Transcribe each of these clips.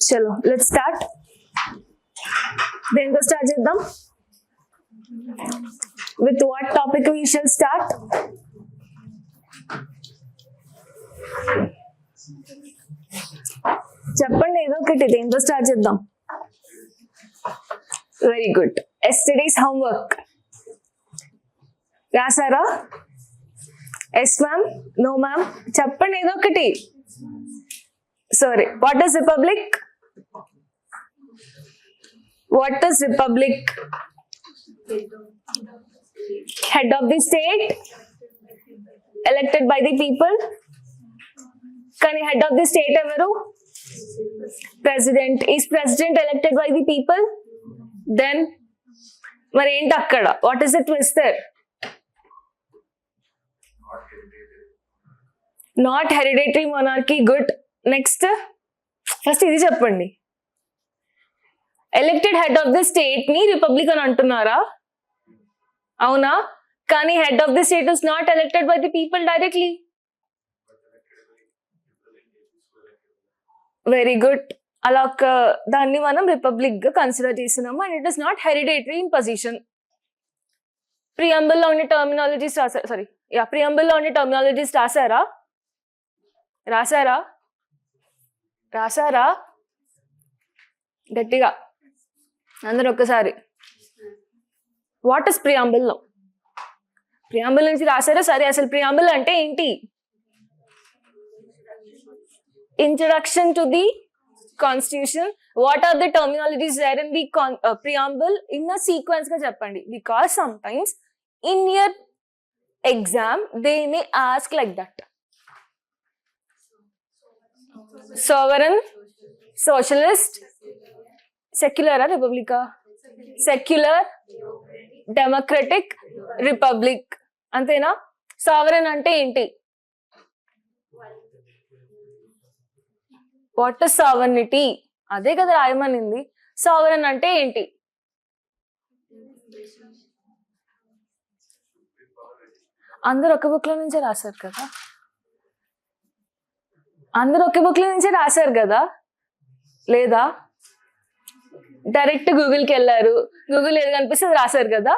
చలో let's start. దేంతో start చేద్దాం? With what topic we shall start? చెప్పండి ఏదో ఒకటి, దేంతో స్టార్ట్ చేద్దాం? Very good. ఎస్టర్డేస్ హోంవర్క్ రాసారా? ఎస్ మ్యామ్, నో మ్యామ్, చెప్పండి ఏదో ఒకటి. Sorry, what is republic? What is republic? Head of the state elected by the people. Kani head of the state evaru? President. Is president elected by the people? Then మరి ఏంటి అక్కడ? What is the twist there? Not hereditary monarchy. Good. Next first ఇది చెప్పండి. Elected head of the state ని republic అని అంటున్నారా? అవునా? కానీ head of the state is not elected by the people directly. Very good. అలా ఒక దాన్ని మనం రిపబ్లిక్ గా కన్సిడర్ చేస్తున్నాము. And it is not hereditary in position. Preamble లో ఉండే టర్మినాలజీస్ రాసారా? సారీ, ప్రియంబుల్ లో ఉండే టర్మినాలజీస్ రాసారా? రాసారా? రాసారా? గట్టిగా అందరు ఒక్కసారి. What is preamble? ప్రియాంబుల్ నుంచి రాసారా? సరే, అసలు ప్రియాంబుల్ అంటే ఏంటి? Introduction to the constitution. What are the terminologies there in the preamble in a sequence గా చెప్పండి. Because sometimes in your exam they may ask like that. Sovereign, socialist, secular or republic? Secular, democratic, republic. అంతేనా? sovereign అంటే ఏంటి? What is sovereignty? అదే కదా రాయమనింది. sovereign అంటే ఏంటి? అందరు ఒక బుక్ లో నుంచే రాశారు కదా. అందరూ ఒకే బుక్ లో నుంచే రాశారు కదా, లేదా డైరెక్ట్ గూగుల్కి వెళ్ళారు, గూగుల్ ఏది కనిపిస్తే అది రాశారు కదా.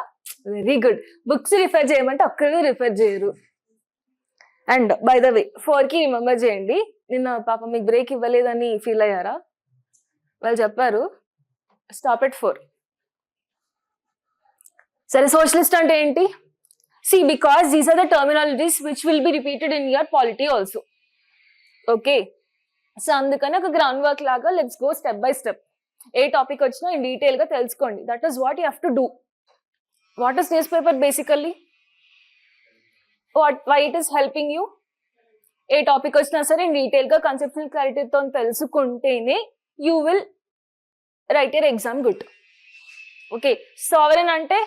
Very good. బుక్స్ రిఫర్ చేయమంటే ఒక్కరికి రిఫర్ చేయరు. అండ్ బై ద వే 4కి రిమెంబర్ చేయండి. నిన్న పాప మీకు బ్రేక్ ఇవ్వలేదని ఫీల్ అయ్యారా? వాళ్ళు చెప్పారు స్టాప్ ఎట్ 4. సరే, సోషలిస్ట్ అంటే ఏంటి? See, because these are the terminologies which will be repeated in your polity also. Okay, so అందుకని ఒక గ్రౌండ్ వర్క్ లాగా let's go step by step. ఏ టాపిక్ వచ్చినా ఇన్ డీటెయిల్ గా తెలుసుకోండి. That is what you have to do. What is newspaper basically? Why it is helping you? ఏ topic వచ్చినా సరే ఇన్ డీటెయిల్ గా కన్సెప్చువల్ క్లారిటీతో తెలుసుకుంటేనే you will write your exam good. Okay, sovereign అంటే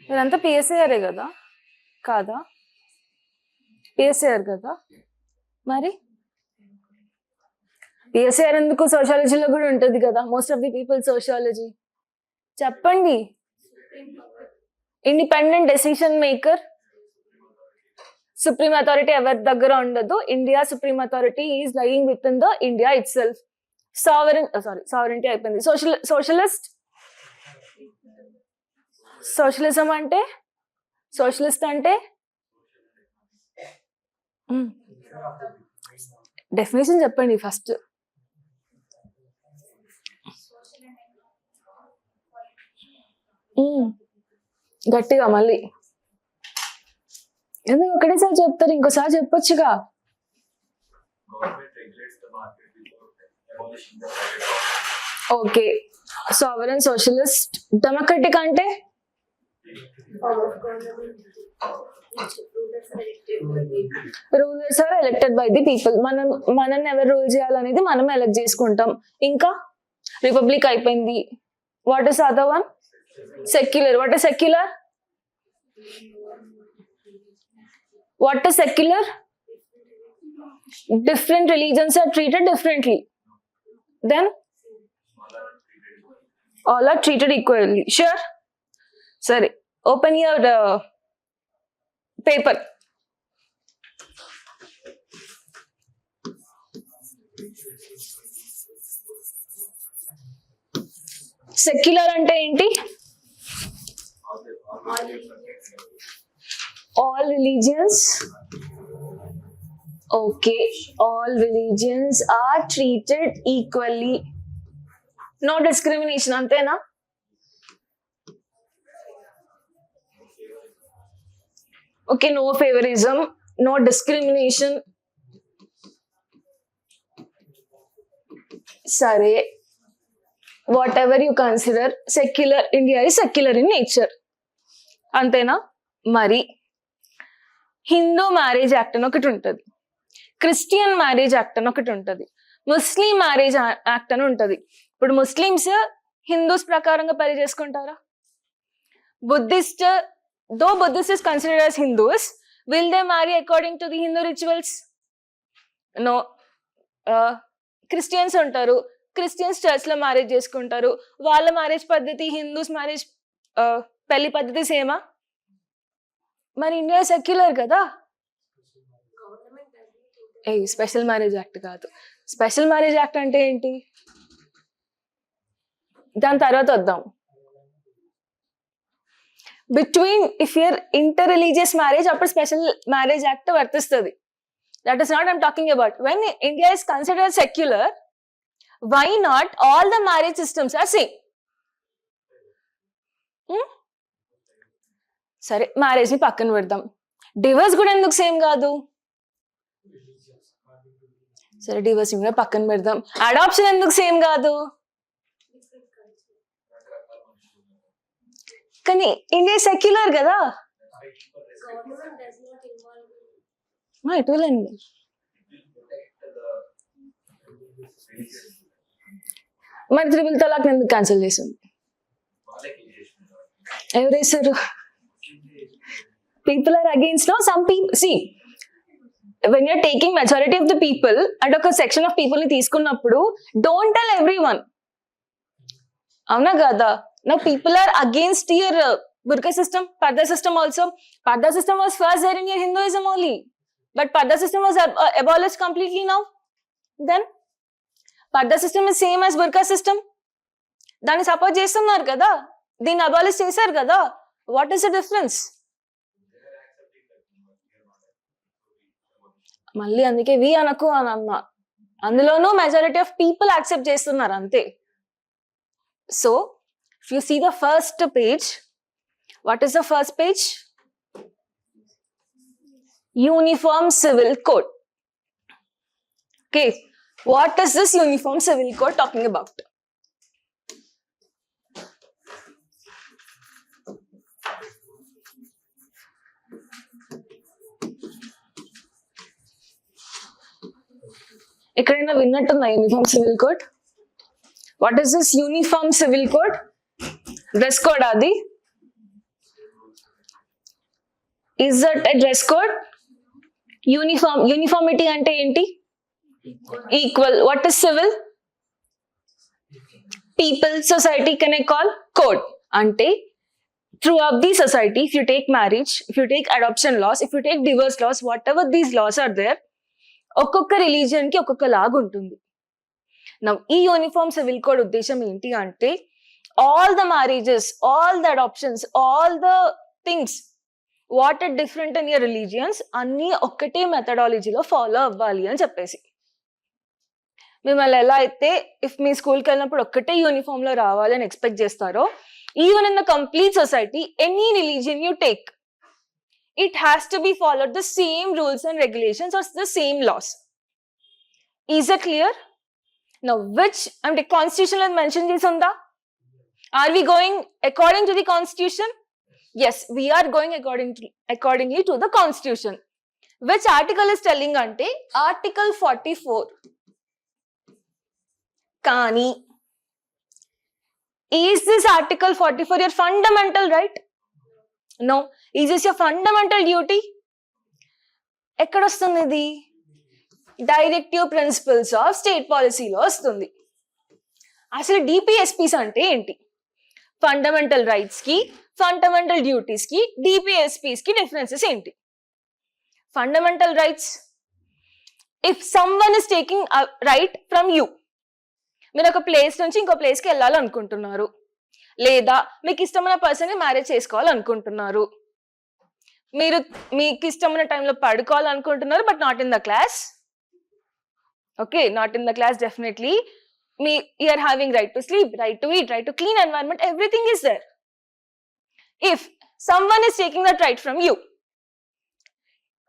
మీరంతా పిఎస్ఐఆరే కదా? కాదా? పిఎస్ఐఆర్ కదా. మరి పిఎస్ఐఆర్ ఎందుకు? సోషాలజీలో కూడా ఉంటుంది కదా. Most of the people sociology. చెప్పండి. Independent decision maker. Supreme authority ఎవరి దగ్గర ఉండదు. India supreme authority is lying within the India itself. Sovereignty అయిపోయింది. సోషలిస్ట్. సోషలిజం అంటే, సోషలిస్ట్ అంటే డెఫినేషన్ చెప్పండి ఫస్ట్. గట్టిగా మళ్ళీ ఎందుకు ఒకటేసారి చెప్తారు? ఇంకోసారి చెప్పొచ్చుగా. ఓకే, సావరెన్, సోషలిస్ట్, డెమోక్రటిక్ అంటే rulers are elected by the people. మనల్ని ఎవరు రూల్ చేయాలనేది మనం ఎలెక్ట్ చేసుకుంటాం. ఇంకా రిపబ్లిక్ అయిపోయింది. What is other one? Secular. What is secular? What is secular? Different religions are treated differently. Then all are treated equally. Sure? Sorry. Open your paper. Secular అంటే ఏంటి? All religions. Okay, all religions are treated equally. No discrimination, antena? Okay, no favorism, no discrimination. Sare, whatever you consider, secular, India is secular in nature. Antena? Mari. Hindu Marriage Act అని ఒకటి ఉంటుంది, Christian marriage act అని ఒకటి ఉంటుంది, ముస్లిం marriage act అని ఉంటుంది. ఇప్పుడు Muslims Hindus ప్రకారంగా పెళ్లి చేసుకుంటారా? Buddhist, though Buddhist is considered as Hindus, will they marry according to the Hindu rituals? No. Christians ఉంటారు, క్రిస్టియన్స్ చర్చ్ లో మ్యారేజ్ చేసుకుంటారు, వాళ్ళ మ్యారేజ్ పద్ధతి హిందూస్ మ్యారేజ్ పెళ్లి పద్ధతి సేమా? మరి ఇండియా సెక్యులర్ కదా. స్పెషల్ మ్యారేజ్ యాక్ట్ కాదు. స్పెషల్ మ్యారేజ్ యాక్ట్ అంటే ఏంటి? దాని తర్వాత వద్దాం. Between if your inter religious marriage, అప్పుడు స్పెషల్ మ్యారేజ్ యాక్ట్ వర్తిస్తుంది. That is not I'm talking about. When India is considered secular, why not all the marriage systems are same? సరే, marriage ని పక్కన పెడదాం. డివోర్స్ కూడా ఎందుకు సేమ్ కాదు? సరే, డివోర్స్ కూడా పక్కన పెడదాం. అడాప్షన్ ఎందుకు సేమ్ కాదు? కానీ ఇండియా సెక్యులర్ కదా. మరి త్రిపుల్ తలాక్ ఎందుకు క్యాన్సిల్ చేసింది? ఎవరేసారు? People are against. No, some people, see, when you're taking majority of the people and ఒక section of people ని తీసుకున్నప్పుడు, don't tell everyone. అవునా కదా? Now people are against your burqa system, parda system also. Parda system was first there in your Hinduism only, but parda system was abolished completely now. Then parda system is same as burqa system. దాన్ని support చేస్తున్నారు కదా, దీన్ని abolish చేశారు కదా. What is the difference? మళ్ళీ అందుకే వి అనకు అని అన్నా. అందులోనూ మెజారిటీ ఆఫ్ పీపుల్ యాక్సెప్ట్ చేస్తున్నారు అంతే. So if you see the first page, what is the first page? Uniform civil code. Okay, what is this uniform civil code talking about? ఎక్కడైనా విన్నట్టుందా uniform civil code? What is this uniform civil code? Dress code అది? Is that a dress code? Uniformity అంటే ఏంటి? Equal. What is civil? People, society can I call code. అంటే throughout the society, if you take marriage, if you take adoption laws, if you take divorce laws, whatever these laws are there, ఒక్కొక్క religion కి ఒక్కొక్క లాగా ఉంటుంది. ఈ uniform civil code ఉద్దేశం ఏంటి అంటే, all the marriages, all the adoptions, all the things what are different in your religions అన్ని ఒక్కటే మెథడాలజీలో ఫాలో అవ్వాలి అని చెప్పేసి. మిమ్మల్ని ఎలా అయితే ఇఫ్ మీ స్కూల్కి వెళ్ళినప్పుడు ఒక్కటే యూనిఫామ్ లో రావాలని ఎక్స్పెక్ట్ చేస్తారో, even in the complete society, any religion you take, it has to be followed the same rules and regulations or the same laws. Is it clear? Now, which the constitution has mentioned this on the? Are we going according to the constitution? Yes, we are going accordingly to the constitution. Which article is telling ante? Article 44. Kani. Is this article 44 your fundamental right? No. Is this your fundamental duty? ఎక్కడ వస్తుంది ఇది? Directive principles of state పాలసీలో వస్తుంది. అసలు DPSPs అంటే ఏంటి? Fundamental rights కి, fundamental duties కి, డిపిఎస్పీస్ కి డిఫరెన్సెస్ ఏంటి? Fundamental rights, if someone is taking right from you, మీరు ఒక ప్లేస్ నుంచి ఇంకో ప్లేస్కి వెళ్ళాలనుకుంటున్నారు, లేదా మీకు ఇష్టమైన పర్సన్ ని మ్యారేజ్ చేసుకోవాలనుకుంటున్నారు, మీరు మీకు ఇష్టమైన టైంలో పడుకోవాలనుకుంటున్నారు, but not in the class. Okay, not in the class definitely. You are having right to sleep, right to eat, right to clean environment, everything is there. If someone is taking that right from you,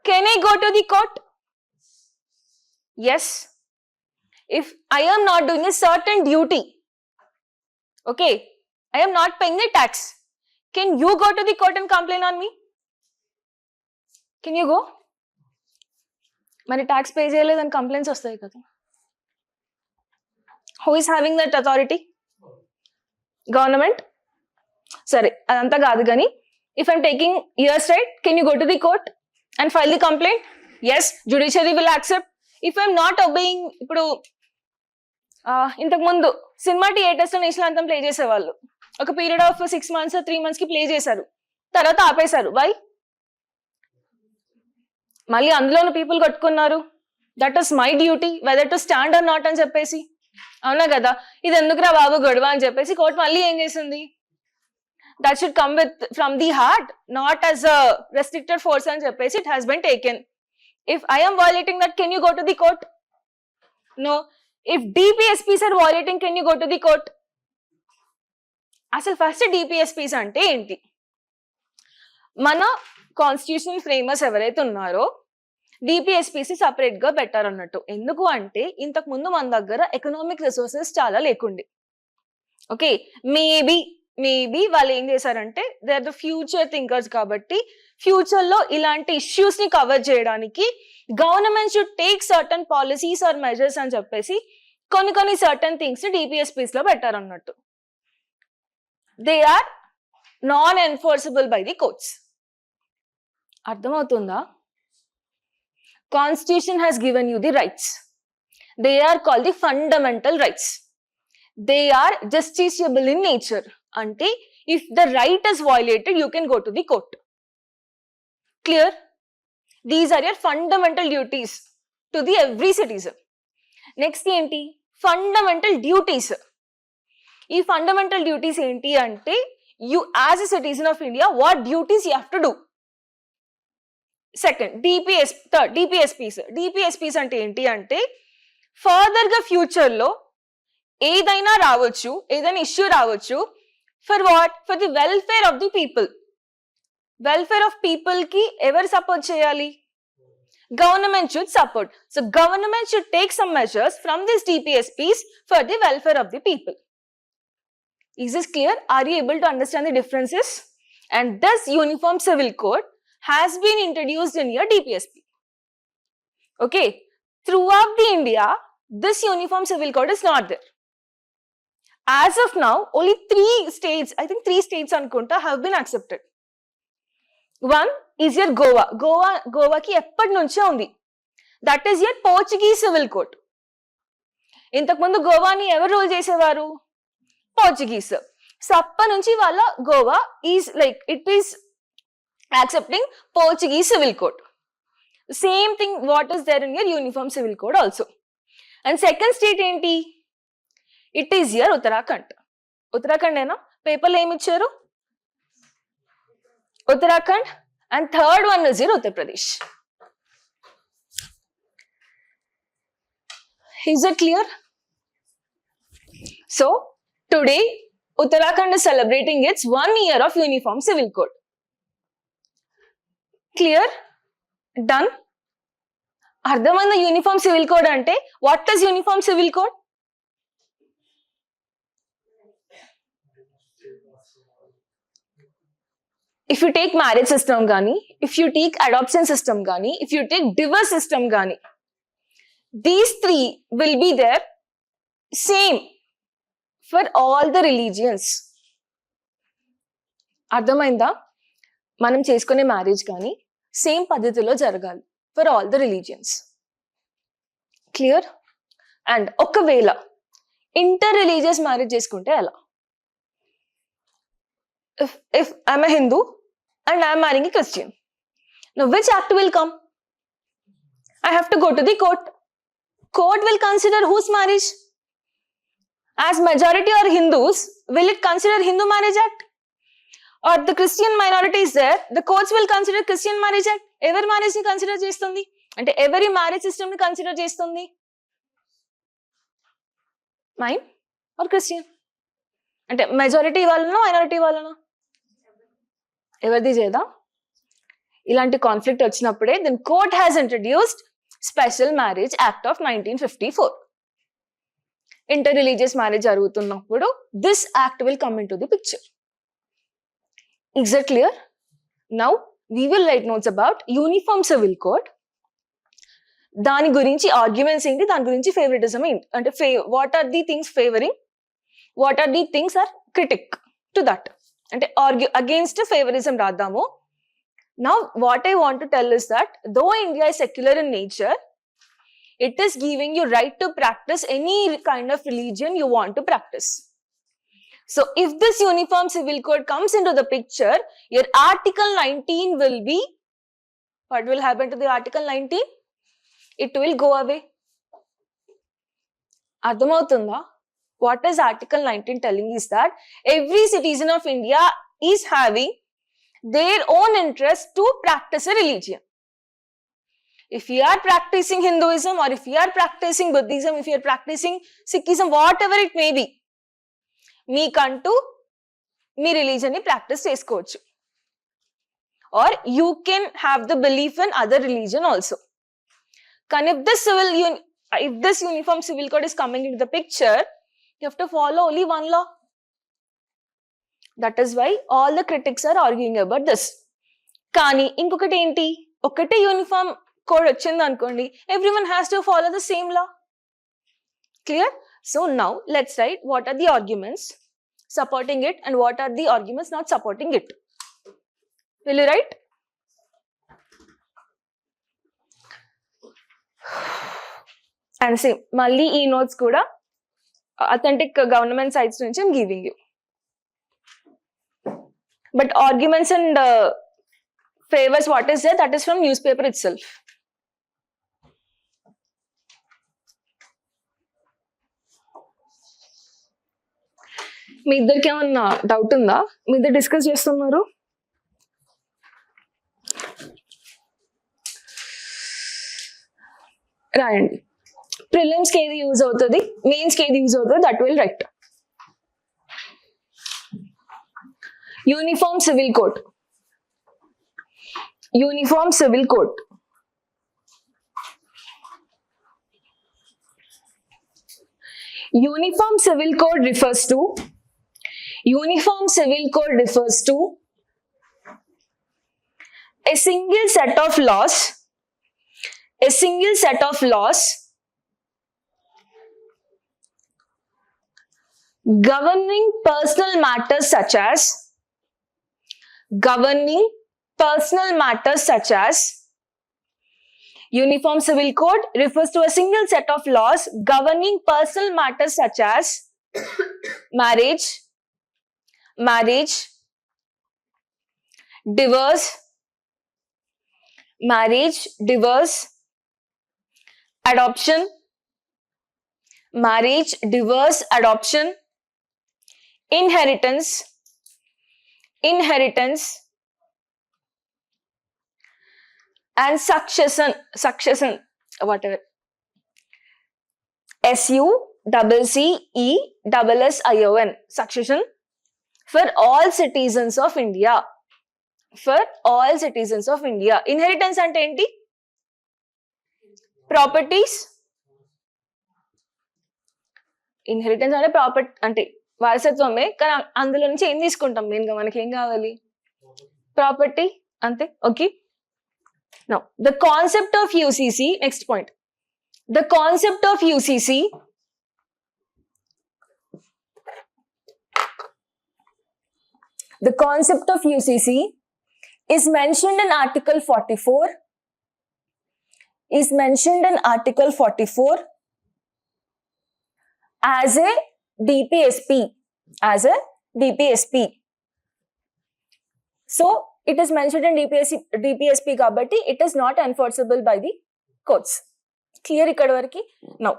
can I go to the court? Yes. If I am not doing a certain duty, okay, I am not paying the tax, can you go to the court and complain on me? Can you go? మరి tax pay చేయలేదని complaints వస్తాయి కదా. Who is having that authority? Government. Sorry, అదంతా కాదు కానీ if I'm taking years right, can you go to the court and file the complaint? Yes, judiciary will accept. If I'm not obeying, ఇప్పుడు ఇంతకు ముందు cinema theatres లో national anthem play చేసేవాళ్ళు, ఒక period of 6 months 3 months కి play చేశారు, తర్వాత ఆపేశారు. వై? మళ్ళీ అందులోనూ పీపుల్ కొట్టుకున్నారు, that is my duty whether to stand or not అని చెప్పేసి. అవునా కదా, ఇది ఎందుకురా బాబు గొడవ అని చెప్పేసి కోర్టు మళ్ళీ ఏం చేసింది, that should come with from the heart, not as a restricted force అని చెప్పేసి it has been taken. If I am violating that, can you go to the court? No. If DPSPs are violating, can you go to the court? అసలు first DPSPs అంటే ఏంటి? మన constitutional framers ఎవరైతే ఉన్నారో DPSPs separate గా పెట్టారు అన్నట్టు. ఎందుకు అంటే ఇంతకు ముందు మన దగ్గర ఎకనామిక్ రిసోర్సెస్ చాలా లేకుండే. ఓకే, మేబీ వాళ్ళు ఏం చేశారంటే they are the future thinkers కాబట్టి ఫ్యూచర్ లో ఇలాంటి ఇష్యూస్ ని కవర్ చేయడానికి government should take certain policies or measures అని చెప్పేసి కొన్ని సర్టన్ థింగ్స్ ని DPSPs లో పెట్టారు అన్నట్టు. They are non enforceable by the courts. అర్థమవుతుందా? Constitution has given you the rights. They are called the fundamental rights. They are justiciable in nature. Ante, if the right is violated, you can go to the court. Clear? These are your fundamental duties to the every citizen. Next enti? Fundamental duties. Ee fundamental duties enti ante, you as a citizen of India, what duties you have to do? Second DPSPs అంటే ఏంటి అంటే further గా future లో ఏదైనా రావచ్చు, ఏదైనా issue రావచ్చు, for what? For the welfare of the people. Welfare of people కి ఎవరు సపోర్ట్ చేయాలి? Government should support. So government should take some measures from this DPSPs for the welfare of the people. Is this clear? Are you able to understand the differences? And this uniform civil code has been introduced in your DPSP. Okay, throughout the India, this uniform civil code is not there. As of now, only 3 states, I think 3 states anukunta, have been accepted. One is your Goa. Goa ki eppadi nunche undi. That is your Portuguese civil code. ఇంతకు ముందు గోవాని ఎవరు rule చేసేవారు? Portuguese. So అప్పటి నుంచి వాళ్ళ Goa is like it is accepting Portuguese civil code. Same thing what is there in your uniform civil code also. And second state enti? It is your Uttarakhand. Uttarakhand ena paper lo em icharu? Uttarakhand. And third one is your Uttar Pradesh. Is it clear? So today Uttarakhand is celebrating its 1 year of uniform civil code. Clear? Done? అర్థమైందా uniform civil code అంటే? What is uniform civil code? If you take marriage system కానీ, if you take adoption system కానీ, if you take divorce system కానీ, these 3 will be there same for all the religions. అర్థమైందా? మనం చేసుకునే marriage కానీ same పద్ధతిలో జరగాలి for all the religions. Clear? And ఒకవేళ ఇంటర్ రిలీజియస్ మ్యారేజ్ చేసుకుంటే ఎలా? if I'm a Hindu and I'm marrying a Christian, now which act will come? I have to go to the court. Court will consider whose marriage? As majority are Hindus, will it consider Hindu Marriage Act? Or the Christian minority is there, the courts will consider Christian Marriage Act. Every marriage ni consider చేస్తుంది అంటే every marriage system ni consider చేస్తుంది. Mine or Christian? అంటే majority వాళ్ళనా minority వాళ్ళనా? ఎవరిది చేయదా? ఇలాంటి conflict వచ్చినప్పుడే then court has introduced special marriage act of 1954. Inter religious marriage జరుగుతున్నప్పుడు this act will come into the picture. Is it clear? Now we will write notes about uniform civil code. దాని గురించి arguments ఏంటి, దాని గురించి favouritism ఏంటి, అంటే what are the things favouring, what are the things are critic to that, అంటే against favouritism రాద్దాము. Now what I want to tell is that though India is secular in nature, it is giving you right to practice any kind of religion you want to practice. So if this uniform civil code comes into the picture, your article 19 will be, what will happen to the article 19? It will go away. Ardhamautunda? What is article 19 telling is that every citizen of India is having their own interest to practice a religion. If you are practicing Hinduism, or if you are practicing Buddhism, if you are practicing Sikhism, whatever it may be, మీకంటూ మీ religion ని practice చేసుకోవచ్చు. Or you can have the belief in other religion also. కానీ if this uniform civil code is coming into the picture, you have to follow only one law. That is why all the critics are arguing about this. కానీ ఇంకొకటి ఏంటి, ఒకటే uniform code వచ్చింది అనుకోండి, everyone has to follow the same law. Clear? So now let's write what are the arguments supporting it and what are the arguments not supporting it. Will you write? And see, malli ee notes kuda authentic government sites nunchi I'm giving you. But arguments and favors, what is there? That is from newspaper itself. మీ ఇద్దరికి ఏమన్నా doubt ఉందా? మీ ఇద్దరు discuss చేస్తున్నారు. రాయండి. Prelims కి ఏది use అవుతుంది, mains కి ఏది యూజ్ అవుతుంది, that will write. Uniform civil code. Uniform civil code. Uniform Civil Code refers to a single set of laws governing personal matters such as Uniform Civil Code refers to a single set of laws governing personal matters such as marriage, divorce, adoption, inheritance, and succession, whatever. SUCCESSION, succession, for all citizens of India. Inheritance అంటే ఏంటి? Properties. Inheritance అంటే property అంటే వారసత్వమే, కానీ అందులో నుంచి ఏం తీసుకుంటాం? మెయిన్గా మనకి ఏం కావాలి? ప్రాపర్టీ, అంతే. Okay. Now, the concept of UCC, next point. The concept of UCC is mentioned in Article 44. As a DPSP. So, it is mentioned in DPSP kabatti, it is not enforceable by the courts. Clear ఇక్కడ వరకు? Now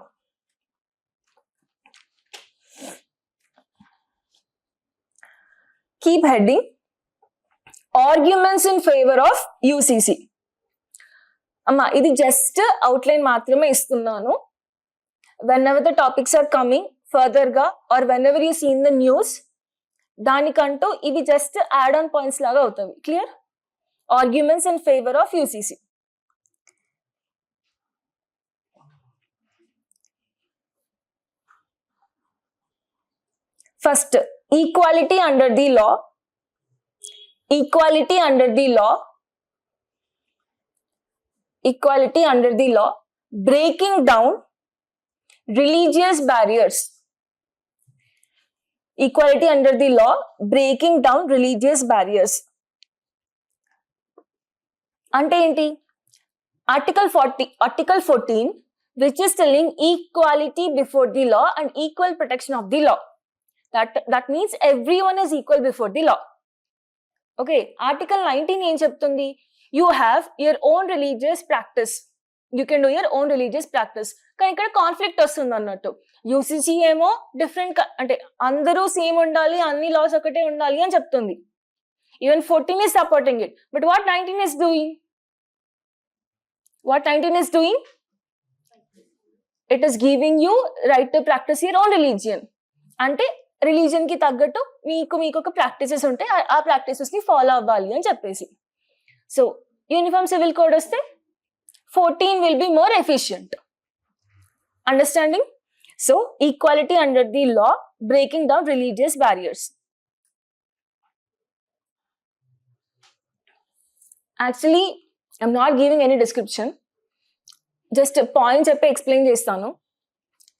keep heading arguments in favor of UCC. అమ్మా ఇది just outline మాత్రమే ఇస్తున్నాను. whenever the topics are coming further గా or whenever you see in the news, దానికంటూ ఇవి just add on points లాగా అవుతాయి. Clear? Arguments in favour of UCC. First, equality under the law. Equality under the law. Equality under the law. Breaking down religious barriers. Equality under the law, breaking down religious barriers. అంటే ఏంటి? Article 14, which is telling equality before the law and equal protection of the law. That means everyone is equal before the law. Okay, Article 19 ఏం చెప్తుంది? You have your own religious practice. You can do your own religious practice. కానీ ఇక్కడ conflict వస్తుంది అన్నట్టు. UCC ఏమో different, అంటే అందరూ same ఉండాలి, అన్ని లాస్ ఒకటే ఉండాలి అని చెప్తుంది. Even 14 is supporting it. But what 19 is doing? What 19 is doing? It is giving you right to practice your own religion. అంటే రిలీజియన్ కి తగ్గట్టు మీకు ఒక ప్రాక్టీసెస్ ఉంటాయి, ఆ ప్రాక్టీసెస్ ని ఫాలో అవ్వాలి అని చెప్పేసి. సో యూనిఫామ్ సివిల్ కోడ్ వస్తే 14 will be more efficient. Understanding? So, equality under the law, breaking down religious barriers. Actually, I'm not giving any description. Just point చెప్పి ఎక్స్ప్లెయిన్ చేస్తాను.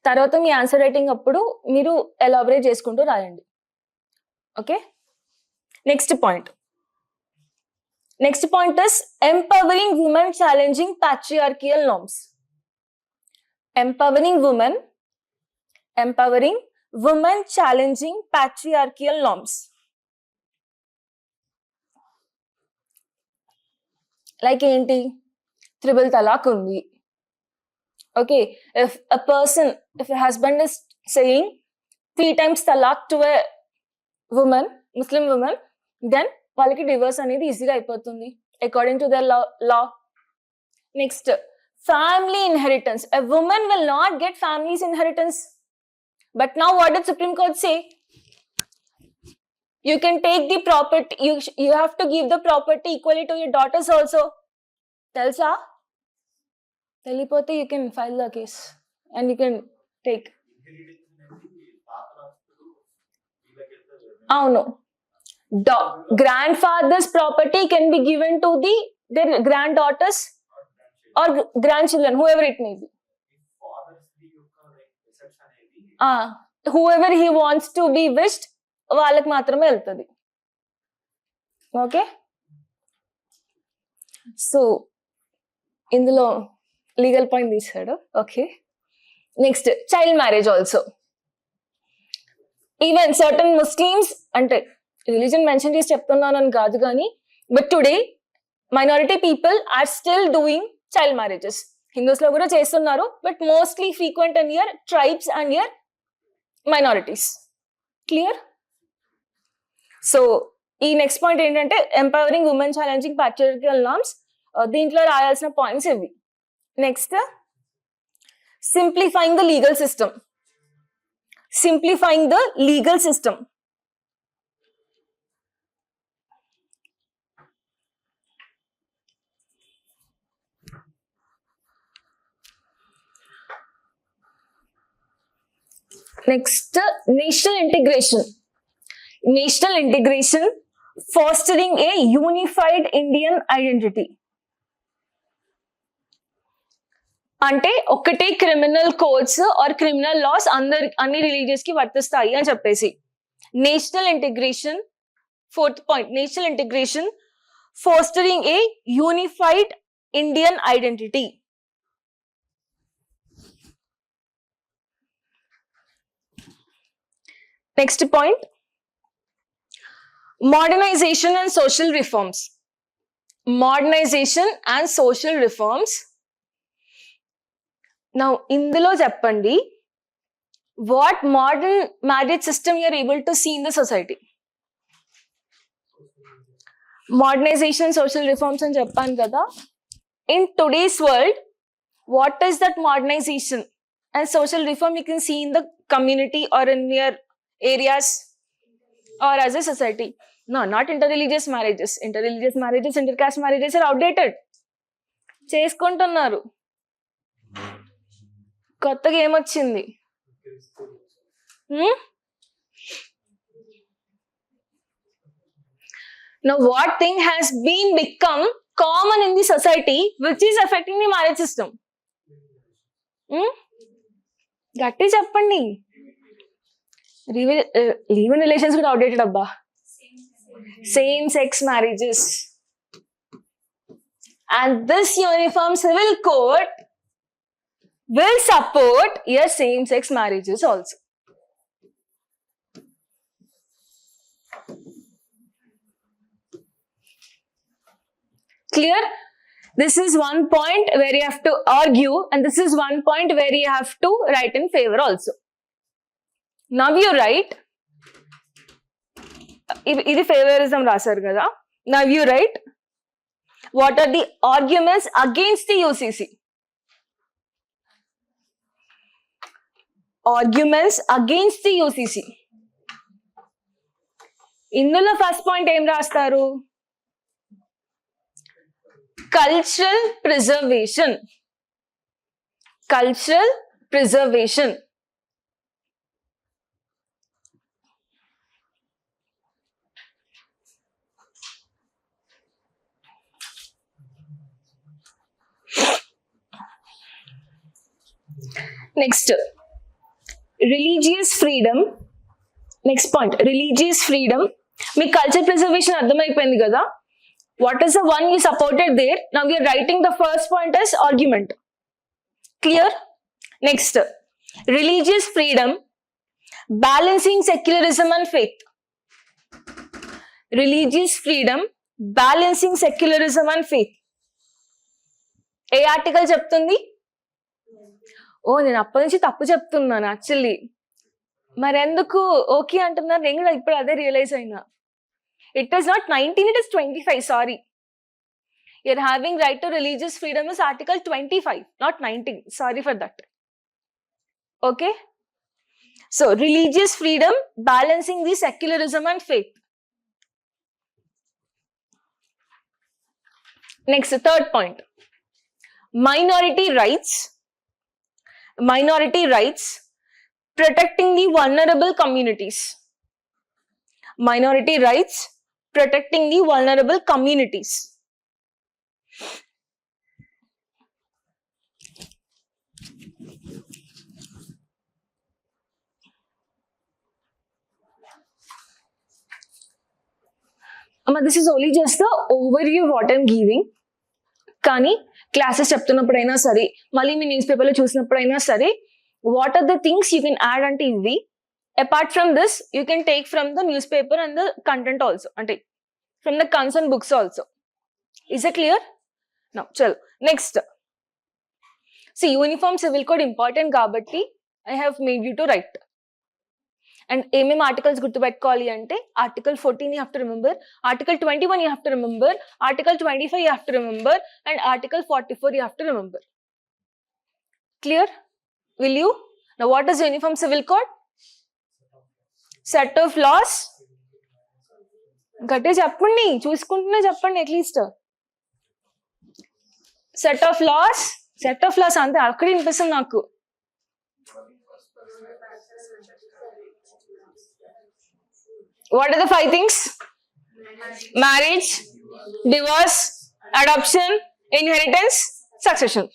తర్వాత మీ ఆన్సర్ రైటింగ్ అప్పుడు మీరు ఎలాబరేట్ చేసుకుంటూ రాయండి. Okay, next point. Next point is empowering women challenging patriarchal norms. Empowering women challenging patriarchal norms. Like ఏంటి? Triple talaq ఉంది. Okay, if a husband is saying 3 times talaq to a woman, Muslim woman, then వాళ్ళకి divorce అనేది ఈజీగా అయిపోతుంది according to the law. Next, family inheritance. A woman will not get families inheritance. But now what did supreme court say? You can take the property, you have to give the property equally to your daughters also. తెలుసా? తెలియపోతే you can file the case and you can take. అవును, grandfather's property can be given to their granddaughters or grandchildren, whoever it may be. Whoever he wants to be wished, వాళ్ళకి మాత్రమే వెళ్తుంది. Okay, so ఇందులో legal point తీసాడు. Okay, next, child marriage also. Even certain Muslims, అంటే religion mention చేసి చెప్తున్నానని కాదు కానీ, but today minority people are still doing child marriages. Hindus లో కూడా చేస్తున్నారు, but mostly frequent in your tribes and your minorities. Clear? So ఈ నెక్స్ట్ పాయింట్ ఏంటంటే empowering women challenging patriarchal norms. దీంట్లో రాయాల్సిన పాయింట్స్ ఇవి. Next, simplifying the legal system. Simplifying the legal system. Next, national integration. National integration, fostering a unified Indian identity. అంటే ఒకటే criminal codes or criminal laws అన్ని religious కి వర్తిస్తాయి అని చెప్పేసి. National integration, 4th point, national integration fostering a unified Indian identity. Next point, modernization and social reforms. Modernization and social reforms. Now ఇందులో చెప్పండి, what modern marriage system you are able to see in the society? Modernization, social reforms అని చెప్పాను కదా. In today's world, what is that modernization and social reform you can see in the community or in your areas or as a society? No, not interreligious marriages. Interreligious marriages, intercaste marriages are outdated. చేసుకుంటున్నారు. కొత్తగా ఏమొచ్చింది? Now, what thing has been become common in the society which is affecting the marriage system? గట్టి చెప్పండి. Live in relations కూడా outdated అబ్బా. Same sex marriages. And this uniform civil code will support your same sex marriages also. Clear? This is one point where you have to argue, and this is one point where you have to write in favor also. Now you write. ఇది favorism రాశారు కదా. Now you write. What are the arguments against the UCC? Arguments against the UCC. ఇందులో first point ఏం రాస్తారు? Cultural preservation. Cultural preservation. Next, religious freedom. Next point, religious freedom. మీ culture preservation అర్థమైపోయింది కదా. What is the one you supported there? Now we are writing the first point as argument. Clear? Next, religious freedom, balancing secularism and faith. Religious freedom, balancing secularism and faith. A article చెప్తుంది? ఓ, నేను అప్పటి నుంచి తప్పు చెప్తున్నాను actually. మరెందుకు okay అంటున్నారు? నేను కూడా ఇప్పుడు అదే రియలైజ్ అయినా. It is not 19, it is 25, sorry. You're having right to religious freedom is article 25, not 19. Sorry for that. Okay? So, religious freedom, balancing the secularism and faith. Next, third point. Minority rights. Minority rights, protecting the vulnerable communities. Minority rights, protecting the vulnerable communities. Amma, this is only just the overview of what I'm giving. కానీ classes చెప్తున్నప్పుడైనా సరే, మళ్ళీ మీ news పేపర్లో చూసినప్పుడైనా సరే, what are the things you can add అంటే ఇవి. Apart from this, you can take from the newspaper and the content also, ante from the concerned books also. Is it clear? Now, chalo. Next. See, uniform civil code important kabatti I have made you to write. And ఏమేం articles గుర్తుపెట్టుకోవాలి అంటే, article 14 you have to remember, article 21 you have to remember, article 25 you have to remember, and article 44 you have to remember. Clear? Will you? Now, what is uniform civil code? Set of laws. గట్టిగా చెప్పండి, చూసుకుంటూనే చెప్పండి at least. Set of laws. Set of laws అంతే, అక్కడ వినిపిస్తుంది నాకు. What are the 5 things? Marriage, divorce, adoption, inheritance, succession.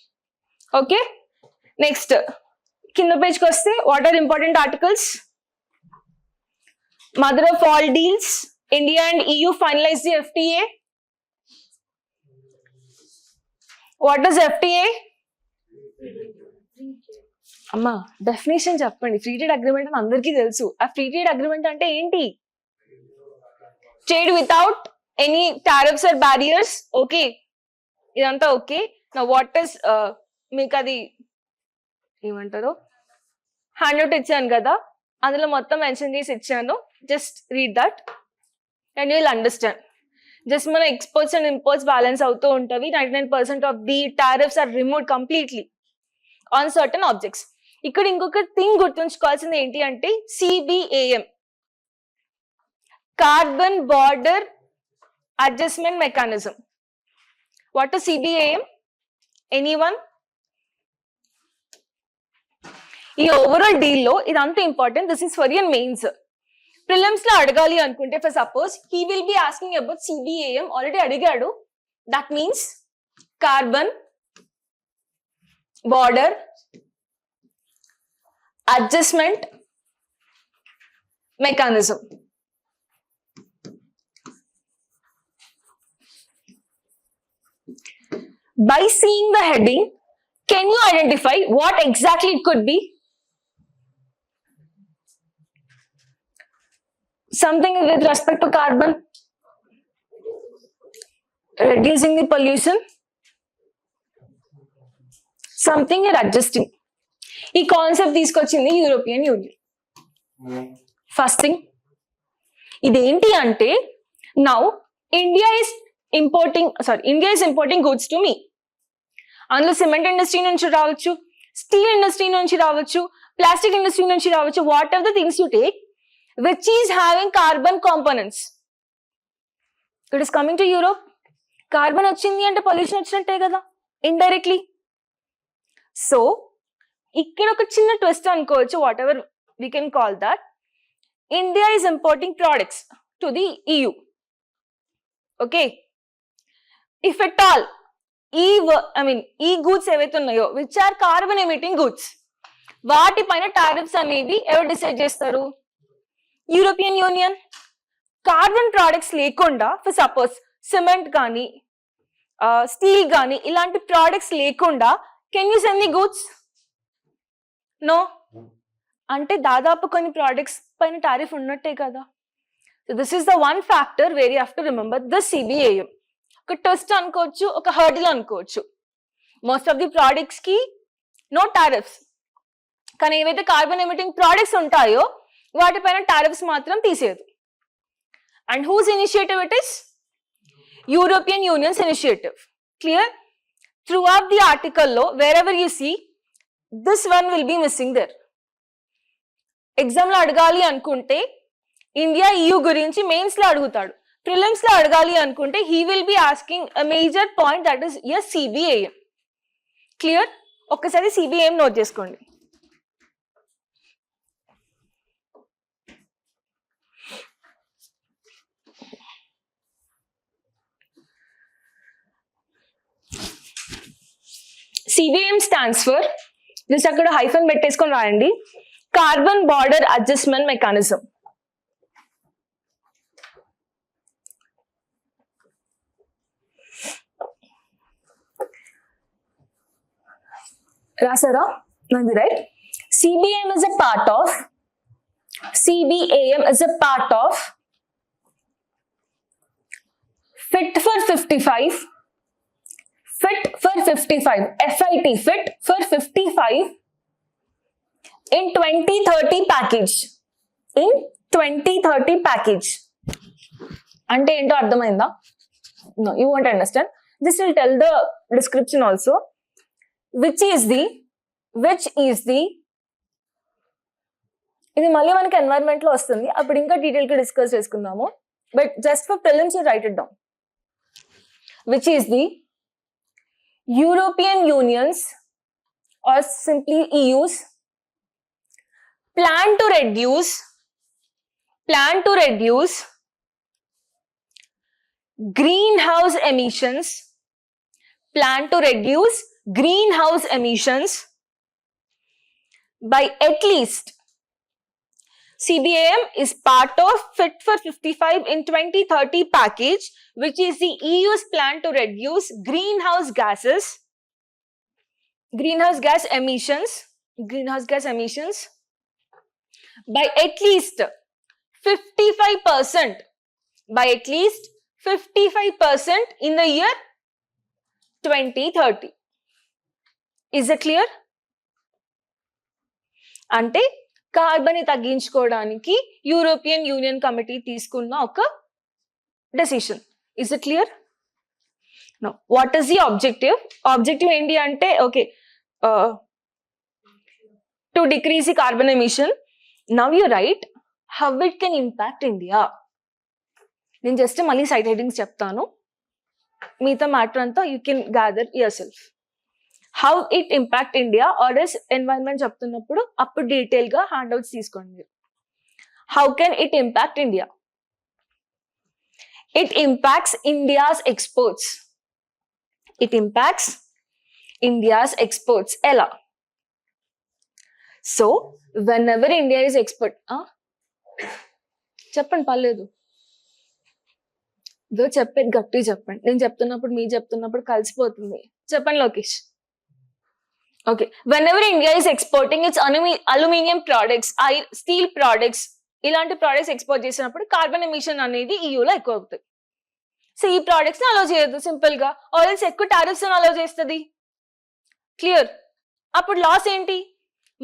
Okay? Next, కింద పేజ్కి వస్తే what are important articles? Mother of all deals, India and EU finalize the FTA. What is FTA? అమ్మా, definition చెప్పండి. Free trade agreement అని అందరికీ తెలుసు. ఆ free trade agreement అంటే ఏంటి? Trade without any tariffs or barriers. Okay, ఇదంతా okay. నా వాట్ ఇస్ మీకు అది ఏమంటారు హ్యాండ్అవుట్ ఇచ్చాను కదా, అందులో మొత్తం మెన్షన్ చేసి ఇచ్చాను. Just read that and you will understand. Just మన ఎక్స్పోర్ట్స్ అండ్ ఇంపోర్ట్స్ బ్యాలెన్స్ అవుతూ ఉంటవి. 99% of the tariffs are removed completely on certain objects. ఇక్కడ ఇంకొక థింగ్ గుర్తుంచుకోవాల్సింది ఏంటి అంటే CBAM, carbon border adjustment mechanism. What is CBAM? Anyone? ఈ overall deal లో ఇదంతా important. This is for your mains. Prelims లో అడగాలి అనుకుంటే for suppose he will be asking about CBAM, already అడిగాడు. That means carbon border adjustment mechanism. By seeing the heading, can you identify what exactly it could be? Something with respect to carbon, reducing the pollution, something you're adjusting. ఈ concept తీసుకొచ్చింది European union. First thing ఇదేంటి అంటే now India is importing goods to me. అందులో cement industry నుంచి రావచ్చు, steel industry నుంచి రావచ్చు, plastic industry నుంచి రావచ్చు. What ever the things you take which is having carbon components, it is coming to Europe. Carbon వచ్చింది అంటే పొల్యూషన్ వచ్చినట్టే కదా ఇండైరెక్ట్లీ. సో ఇక్కడ ఒక చిన్న ట్విస్ట్ అనుకోవచ్చు, whatever we can call that. India is importing products to the EU. Okay, if at all ఈ goods ఏవైతే ఉన్నాయో which are carbon emitting goods, వాటిపైన టారిఫ్స్ అనేవి ఎవరు డిసైడ్ చేస్తారు? European Union. కార్బన్ ప్రోడక్ట్స్ లేకుండా ఫర్ సపోజ్ సిమెంట్ కానీ steel కానీ ఇలాంటి ప్రోడక్ట్స్ లేకుండా can you send the goods? No. అంటే దాదాపు కొన్ని ప్రోడక్ట్స్ పైన టారిఫ్ ఉన్నట్టే కదా. So this is the one factor wear you have to remember the CBAM. ఒక ట్విస్ట్ అనుకోవచ్చు, ఒక హర్డిల్ అనుకోవచ్చు. మోస్ట్ ఆఫ్ ది ప్రోడక్ట్స్ కి నో టారిఫ్స్, కానీ ఏవైతే కార్బన్ ఎమిటింగ్ ప్రోడక్ట్స్ ఉంటాయో వాటిపైన టారిఫ్స్ మాత్రం తీసేయదు. And whose initiative it is? European unions initiative. Clear? Throughout the ఆర్టికల్లో wherever you see this one will be missing there. Exam లో అడగాలి అనుకుంటే ఇండియా EU గురించి మెయిన్స్ లో అడుగుతాడు. ప్రిలిమ్స్ లో అడగాలి అనుకుంటే he will be asking a major point, that is yes CBAM. క్లియర్? ఒక్కసారి CBAM నోట్ చేసుకోండి. CBAM stands for, జస్ట్ అక్కడ హైఫన్ పెట్టేసుకొని రాయండి, కార్బన్ బార్డర్ అడ్జస్ట్మెంట్ మెకానిజం. రాసారా? Right. CBAM is a part of Fit for 55, fit for 55 in 2030 package. In 2030 package. అంటే ఏంటో అర్థమైందా? No, you won't understand. Just will tell the description also. Which is the ఇది మళ్ళీ మనకి environment లో వస్తుంది, అప్పుడు ఇంకా డీటెయిల్ గా డిస్కస్ చేసుకుందాము. But just for prelims you right it down. Which is the European Union's or simply EU's plan to reduce greenhouse emissions by at least. CBAM is part of Fit for 55 in 2030 package, which is the EU's plan to reduce greenhouse gas emissions by at least 55%, in the year 2030. Is it clear? అంటే carbon తగ్గించుకోవడానికి European Union committee తీసుకున్న ఒక decision. Is it clear? No. What is the objective? Objective ఏంటి అంటే okay, to decrease the carbon emission. Now you write how it can impact India. నేను just మళ్ళీ side headings చెప్తాను, మిగతా matter అంతా you can gather yourself. How it impact India or as environment చెప్తున్నప్పుడు అప్పుడు detail గా handouts తీసుకోండి మీరు. How can it impact India? It impacts India's exports. It impacts India's exports. ఎలా? So whenever India is export, చెప్పండి పర్లేదు, ఇదో చెప్పేది గట్టి చెప్పండి. నేను చెప్తున్నప్పుడు మీరు చెప్తున్నప్పుడు కలిసిపోతుంది. చెప్పండి Lokesh. Okay, when ever India is exporting it's aluminium products, steel products, ఇలాంటి ప్రోడక్ట్స్ ఎక్స్పోర్ట్ చేసినప్పుడు కార్బన్ ఎమిషన్ అనేది ఈయూలో ఎక్కువ అవుతుంది. సో ఈ ప్రోడక్ట్స్ ని అలో చేయదు సింపుల్ గా, ఆయిల్స్ ఎక్కువ టారిఫ్స్ అలో చేస్తుంది. క్లియర్? అప్పుడు లాస్ ఏంటి?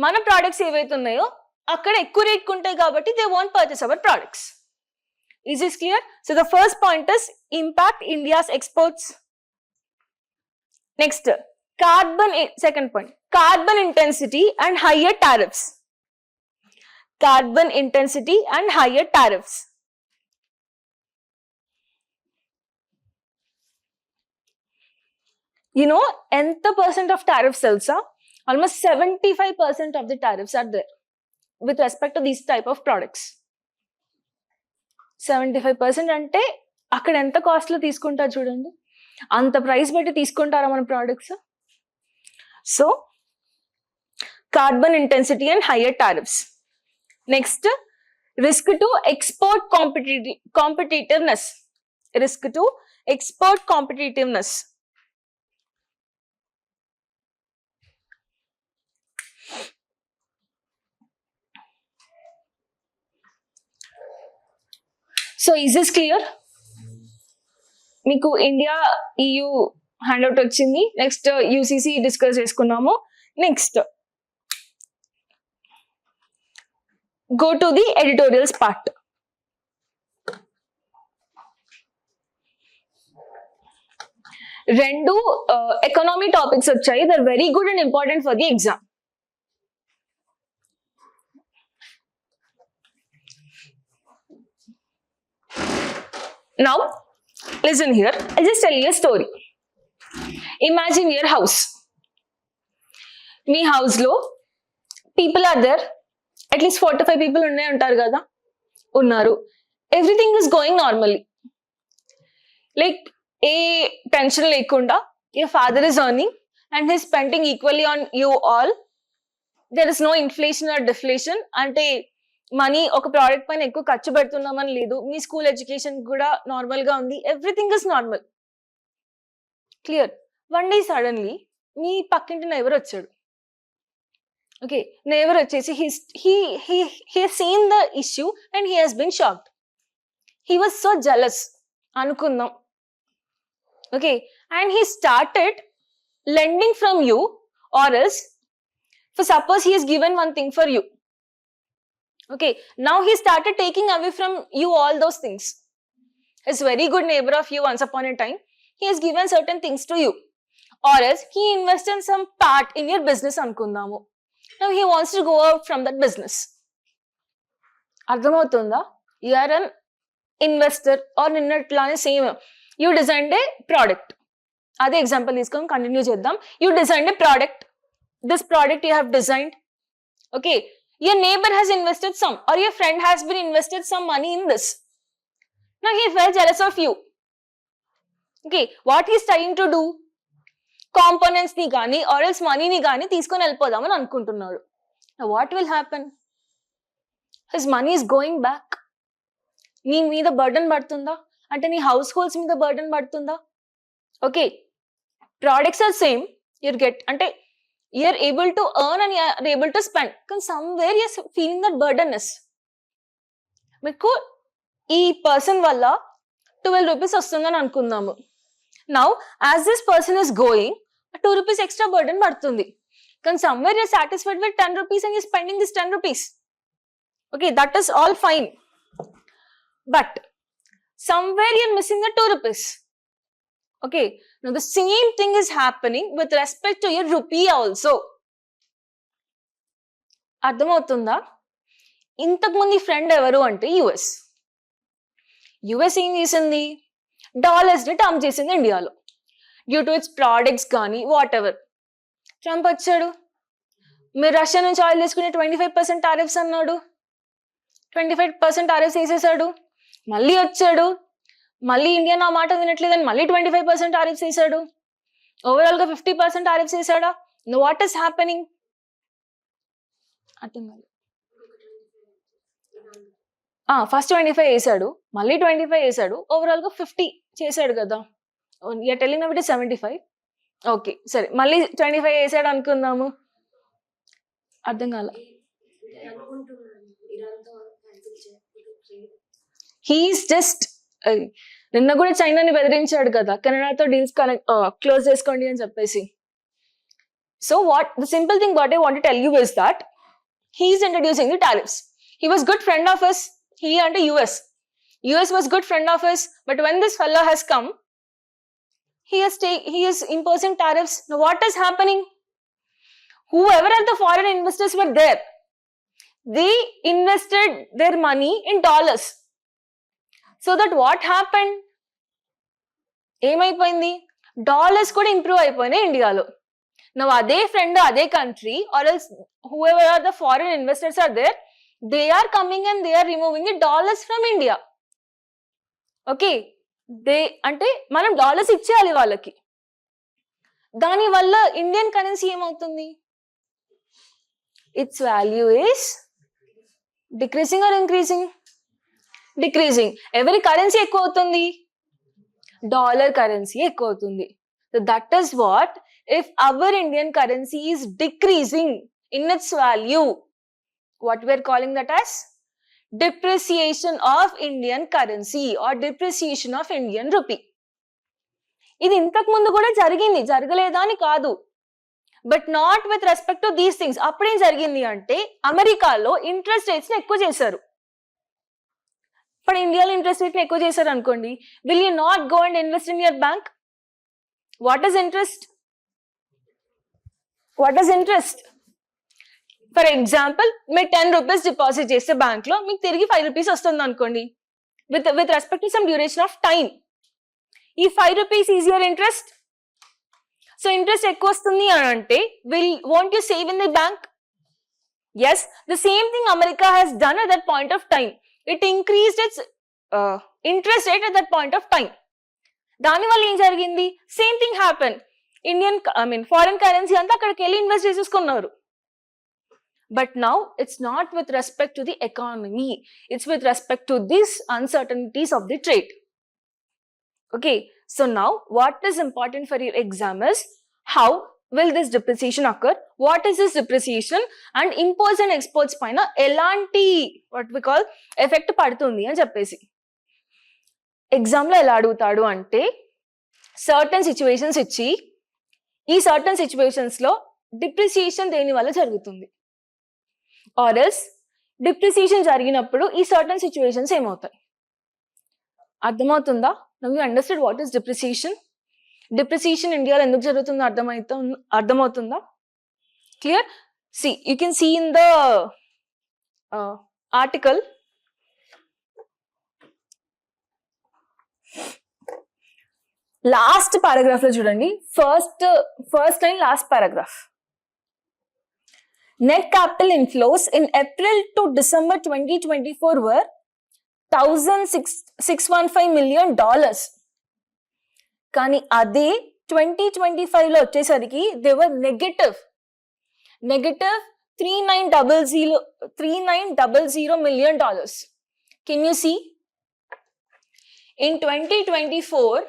మన ప్రోడక్ట్స్ ఏవైతే ఉన్నాయో అక్కడ ఎక్కువ రేట్ ఉంటాయి కాబట్టి they won't purchase hour products. Is this clear? So the first point is impact India's exports. Next, second point, carbon intensity and higher tariffs. Carbon intensity and higher tariffs. You know, ఎంత percent of tariffs తెలుసా? Almost 75% of the tariffs are there with respect to these type of products. 75% అంటే అక్కడ ఎంత cost లో తీసుకుంటారు చూడండి, అంత price పెట్టి తీసుకుంటారా మన products. So carbon intensity and higher tariffs. Next, risk to export competitiveness. Risk to export competitiveness. So is this clear? మీకు ఇండియా EU హ్యాండ్అవుట్ వచ్చింది. నెక్స్ట్ UCC డిస్కస్ చేసుకున్నాము. Next go to the editorials part. రెండు economy topics వచ్చాయి. They are very good and important for the exam. Now, listen here. I'll just tell you a story. Imagine your house. Me house lo people are there. At least 4 to 5 people untaru kada. Unnaru. Everything is going normally. Like a tension lekunda. Your father is earning and he's spending equally on you all. There is no inflation or deflation. Ante money ఒక product పైన ఎక్కువ ఖర్చు పెడుతున్నామని లేదు. మీ school education కూడా normal గా ఉంది. Everything is normal. Clear? One day suddenly మీ పక్కింటి నైబర్ వచ్చాడు. ఓకే, నైబర్ వచ్చేసి he seen the issue and he has been shocked. He was so jealous అనుకుందాం. Okay, and he started lending from you, or else for suppose he has given one thing for you. Okay, now he started taking away from you all those things. He's very good neighbor of you once upon a time. He has given certain things to you. Or else he invested in some part in your business anukundamu. Now he wants to go out from that business. Ardhamautunda? You are an investor or innatlane same. You designed a product. Ade example iskon continue cheddam. You designed a product. This product you have designed. Okay. Your neighbor has invested some, or your friend has been invested some money in this. Now he felt jealous of you. Okay, what he is trying to do? Components ni gaani or else money ni gaani తీసుకొని వెళ్ళిపోదామని అనుకుంటున్నాడు. Now what will happen? His money is going back. నీ మీద burden పడుతుందా? అంటే నీ households మీద burden పడుతుందా? Okay, products are same. Your get అంటే you're able to earn and you're able to spend. Because somewhere you're feeling that burdenness. Because ee person valla 12 rupees vastundani anukundamu. Now, as this person is going, 2 rupees extra burden padutundi. Can somewhere you're satisfied with 10 rupees and you're spending this 10 rupees. Okay, that is all fine. But somewhere you're missing the 2 rupees. Okay, now the same thing is happening with respect to your rupee also. అర్థమవుతుందా? ఇంతకుముందు ఈ friend ఎవరు అంటే US. US ఏం చేసింది? Dollars ని term చేసింది ఇండియాలో డ్యూ టు ఇట్స్ ప్రోడక్ట్స్ కానీ వాట్ ఎవర్. ట్రంప్ వచ్చాడు, మీరు రష్యా నుంచి ఆయిల్ తీసుకునే 25% టారిఫ్స్ అన్నాడు, 25% టారిఫ్స్ వేసేసాడు. మళ్ళీ వచ్చాడు, మళ్ళీ ఇండియా నా మాట వినట్లేదని మళ్ళీ 25% టారిఫ్స్ వేసాడు. ఓవరాల్ గా 50% టారిఫ్స్ వేసాడా? What is happening? అర్థం కాదు. ఫస్ట్ 25 వేసాడు, మళ్ళీ 25 వేసాడు, ఓవరాల్ గా 50 చేశాడు కదా. You're telling now it is 75. Okay సరే, మళ్ళీ 25 వేసాడు అనుకుందాము. అర్థం కాల. హీస్ జస్ట్ నిన్న కూడా చైనాని బెదిరించాడు కదా, కెనడాతో డీల్స్ క్లోజ్ చేసుకోండి అని చెప్పేసి. So what the simple thing what I want to tell you is that he's introducing the tariffs. He was good friend of us. He and US was good friend of us, but when this fellow has come, he is imposing tariffs. Now what is happening? Whoever are the foreign investors were there, they invested their money in dollars, so that what happened? ఏమైపోయింది? Dollars కూడా improve అయిపోయినాయి ఇండియాలో. Now అదే friend అదే country or else whoever are the foreign investors are there, they are coming and they are removing the dollars from India. Okay, అంటే మనం dollars ఇచ్చేయాలి వాళ్ళకి. దాని వల్ల ఇండియన్ కరెన్సీ ఏమవుతుంది? Its value is decreasing or increasing? Decreasing. ఎవరి currency ఎక్కువ అవుతుంది? డాలర్ కరెన్సీ ఎక్కువ అవుతుంది. So that is what, if our Indian currency is decreasing in its value, what we are calling that as depreciation of Indian currency or depreciation of Indian rupee. ఇది ఇంతకు ముందు కూడా జరిగింది, జరగలేదా అని కాదు, but not with respect to these things. అప్పుడేం జరిగింది అంటే అమెరికాలో ఇంట్రెస్ట్ రేట్స్ ని ఎక్కువ చేశారు. ఇప్పుడు ఇండియాలో ఇంట్రెస్ట్ రేట్ ని ఎక్కువ చేశారు అనుకోండి, will you not go and invest in your bank? What is interest? What is interest? For example, మీరు 10 రూపీస్ డిపాజిట్ చేస్తే బ్యాంక్ లో మీకు తిరిగి 5 రూపీస్ వస్తుంది అనుకోండి, with respect to some duration of time. ఈ 5 rupees is your interest. So interest ఎక్కువ వస్తుంది అని అంటే won't you save in the bank? Yes, the same thing America has done at that point of time. It increased its interest rate at that point of time. దాని వల్ల ఏం జరిగింది? Same thing happen. Foreign currency అంతా అక్కడికి వెళ్ళి invest చేసేసుకున్నారు. But now it's not with respect to the economy, it's with respect to these uncertainties of the trade. Okay, so now what is important for your exam is how will this depreciation occur, what is this depreciation, and imports and exports paina elanti what we call effect padutundi ani cheppesi. Exam lo ela adugutadu ante certain situations ichi ee certain situations lo depreciation deni valla jarugutundi, or else depreciation జరిగినప్పుడు ఈ certain situations ఏమవుతాయి? అర్థమవుతుందా? Now you understand what is depreciation. Depreciation ఇండియాలో ఎందుకు జరుగుతుందో అర్థమవుతుందా? Clear? See you can see in the article. Last paragraph లో చూడండి, first line last paragraph. Net capital inflows in April to December 2024 were $1,615 million. కానీ అదే 2025 లో వచ్చేసరికి they were negative $3900 million. Can you see? In 2024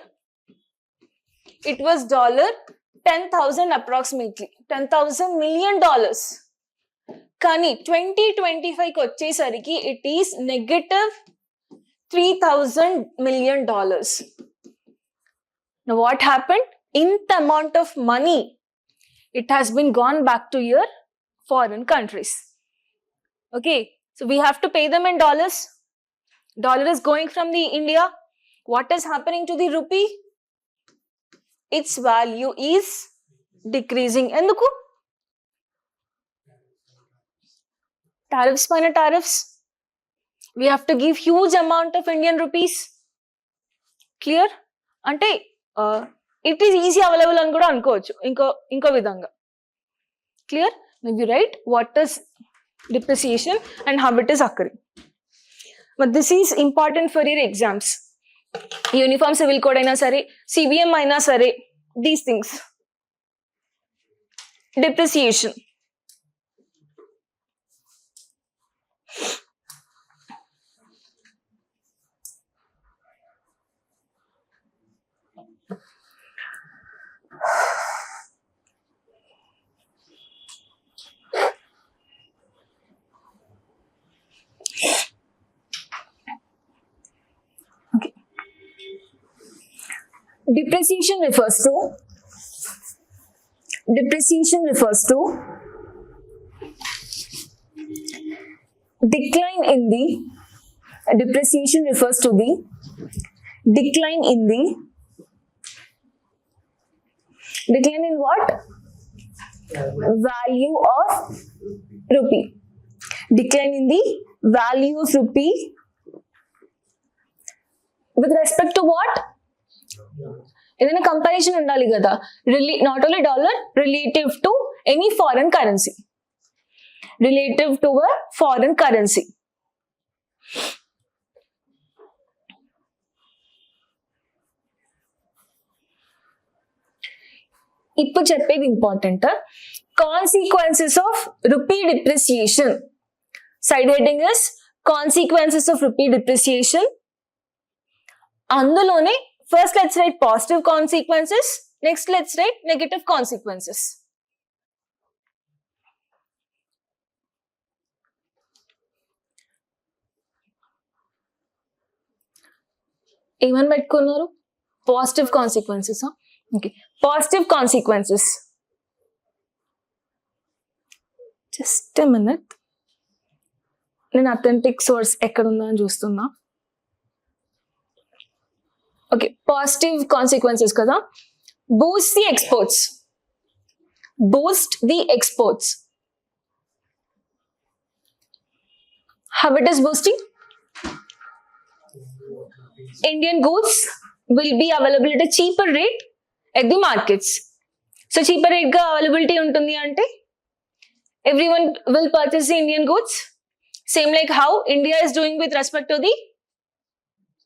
it was $10,000 approximately, $10,000 million. కానీ 2025కి వచ్చేసరికి it is negative $3,000 million. Now what happened? In the amount of money it has been gone back to your foreign countries. Okay, so we have to pay them in dollars. Dollar is going from the India. What is happening to the rupee? Its value is decreasing. Enduku? Tariffs paina tariffs. We have to give huge amount of Indian rupees. Clear? Ante it is easy available అని కూడా అనుకోవచ్చు ఇంకో విధంగా. Clear? Maybe right? What is depreciation and how it is occurring? But this is important for your exams. Uniform civil code aina sare, CBM aina sare, these things. Depreciation. Depreciation refers to decline in the depreciation refers to the decline in the decline in what? Value of rupee. Decline in the value of rupee with respect to what? ఏదైనా comparison ఉండాలి కదా, not only dollar, relative to any foreign currency, relative to a foreign currency. ఇప్పుడు చెప్పేది important. Consequences of rupee depreciation. Side heading is consequences of rupee depreciation. అందులోనే first let's write positive consequences, next let's write negative consequences. ఏమని పెట్టుకున్నారు? Positive consequences. Okay, positive consequences. Just a minute, నేను authentic source ఎక్కడ ఉందో అని చూస్తున్నా. Okay, positive consequences కదా. Boost the exports. Boost the exports. How it is boosting? Indian goods will be available at a cheaper rate at the markets. So cheaper rate ga availability untundi ante everyone will purchase the Indian goods. Same like how India is doing with respect to the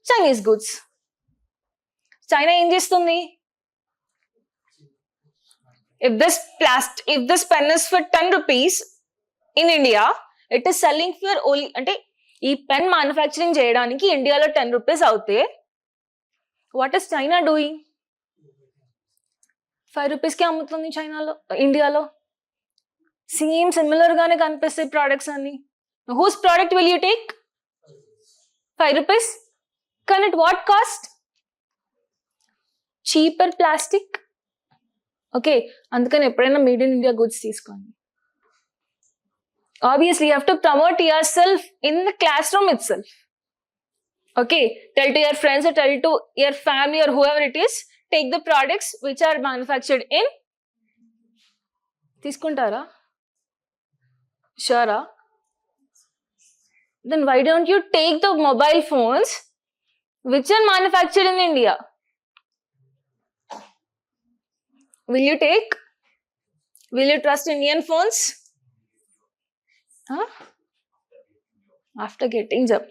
Chinese goods. China ఏం చేస్తుంది? If this pen is for 10 rupees in India, it is selling for only, అంటే ఈ pen manufacturing చేయడానికి ఇండియాలో 10 rupees అవుతే what is China doing? 5 రూపీస్కి అమ్ముతుంది చైనాలో, ఇండియాలో. సేమ్ సిమిలర్ గానే కనిపిస్తాయి ప్రోడక్ట్స్ అన్ని. Whose product will you take? 5 rupees. కానీ at what cost? Cheaper plastic. Okay, అందుకని ఎప్పుడైనా మేడ్ ఇన్ ఇండియా గుడ్స్ తీసుకోండి. Obviously, you have to promote yourself in the classroom itself. Okay, tell to your friends or tell to your family or whoever it is, take the products which are manufactured in. తీసుకుంటారా? Sure. Then why don't you take the mobile phones which are manufactured in India? Will you take? Will you trust Indian phones? Huh? After getting job.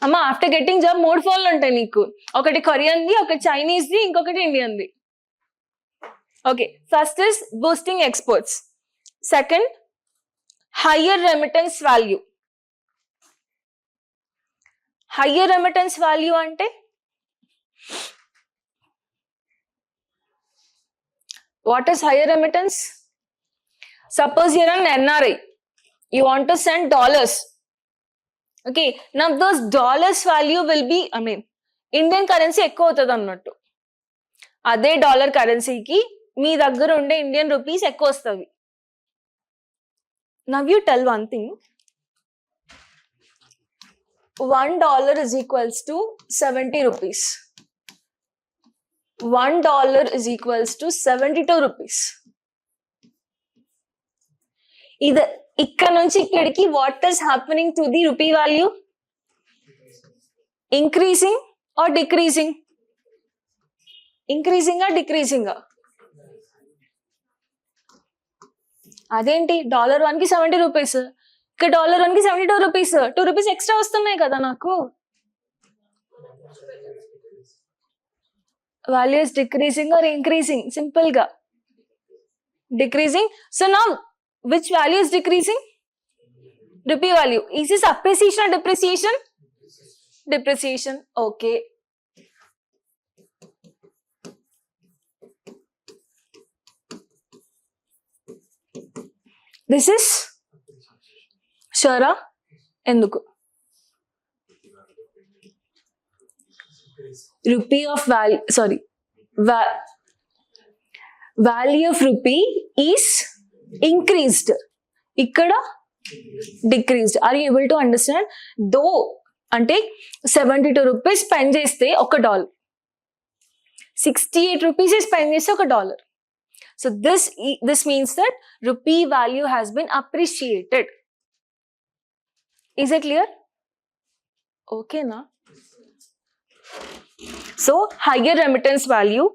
Amma, after getting job, 3 phones ఉంటాయి నీకు. ఒకటి Korean the, ఒకటి Chinese the, ఇంకొకటి Indian the. Okay, first is boosting exports. Second, higher remittance value. Higher remittance value అంటే what is higher remittance? Suppose you're an NRI, you want to send dollars. Okay, now those dollars value will be, Indian currency ఎక్కువ అవుతుంది అన్నట్టు. అదే dollar కరెన్సీకి మీ దగ్గర ఉండే Indian rupees ఎక్కువ వస్తుంది. Now you tell one thing, $1 is equals to 70 rupees. $1 is equals to 72 rupees. ఇది ఇక్కడ నుంచి ఇక్కడికి what is happening to the rupee value? Increasing or decreasing? Increasing ఆ డిక్రీజింగ్? అదేంటి $1 కి 70 రూపీస్, ఇక్కడ $1 కి 72 రూపీస్, 2 రూపీస్ ఎక్స్ట్రా వస్తున్నాయి కదా నాకు. Value is decreasing or increasing? Simple గా decreasing. So now which value is decreasing? Rupee value. Is this appreciation or depreciation? Depreciation. Okay. This is sure? Enduku? Rupee of value, sorry. Value of rupee is increased. ఇక్కడ decreased. Are you able to understand? దో అంటే 72 rupees spend చేస్తే $1, 68 rupees spend చేస్తే $1. So this means that rupee value has been appreciated. Is it clear? Okay na? So higher remittance value.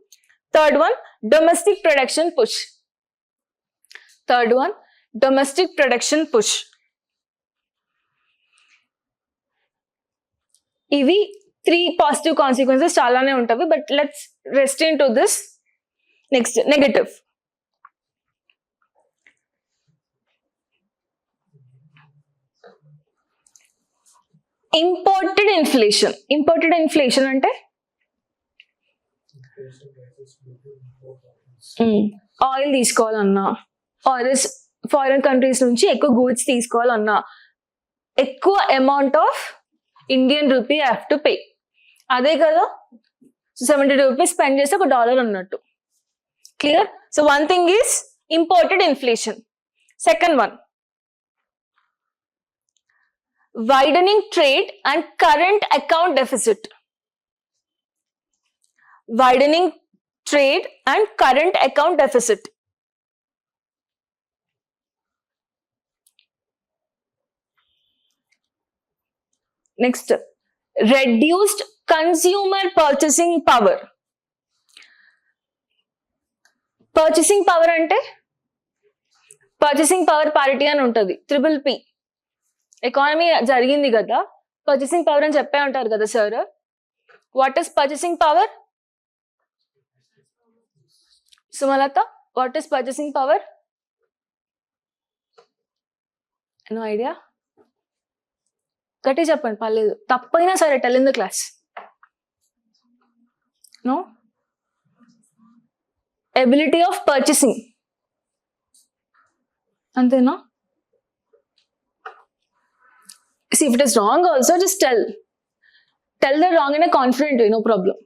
Third one, domestic production push. Third one, domestic production push. ఇవి 3 positive consequences చాలానే ఉంటాయి, but let's rest in to this. Next negative. Imported inflation. Imported inflation అంటే oil తీసుకోవాలన్నా, oils foreign countries నుంచి ఎక్కువ goods తీసుకోవాలన్నా ఎక్కువ amount of Indian rupee I have to pay. అదే కదా 72 రూపీస్ స్పెండ్ చేస్తే $1 అన్నట్టు. Clear? So one thing is imported inflation. Second one, widening trade and current account deficit. Widening trade and current account deficit. Next, reduced consumer purchasing power. Purchasing power అంటే purchasing power parity అని ఉంటుంది, PPP. Economy జరిగింది కదా, purchasing power అని చెప్పే ఉంటారు కదా sir. What is purchasing power? Sumalatha, what is purchasing power? No idea? గట్టి చెప్పండి, పర్లేదు, తప్పైనా సరే. Tell in the class. No? Ability of purchasing, అంతేనా? See, if it is wrong also, just tell the wrong in a confident way, no problem.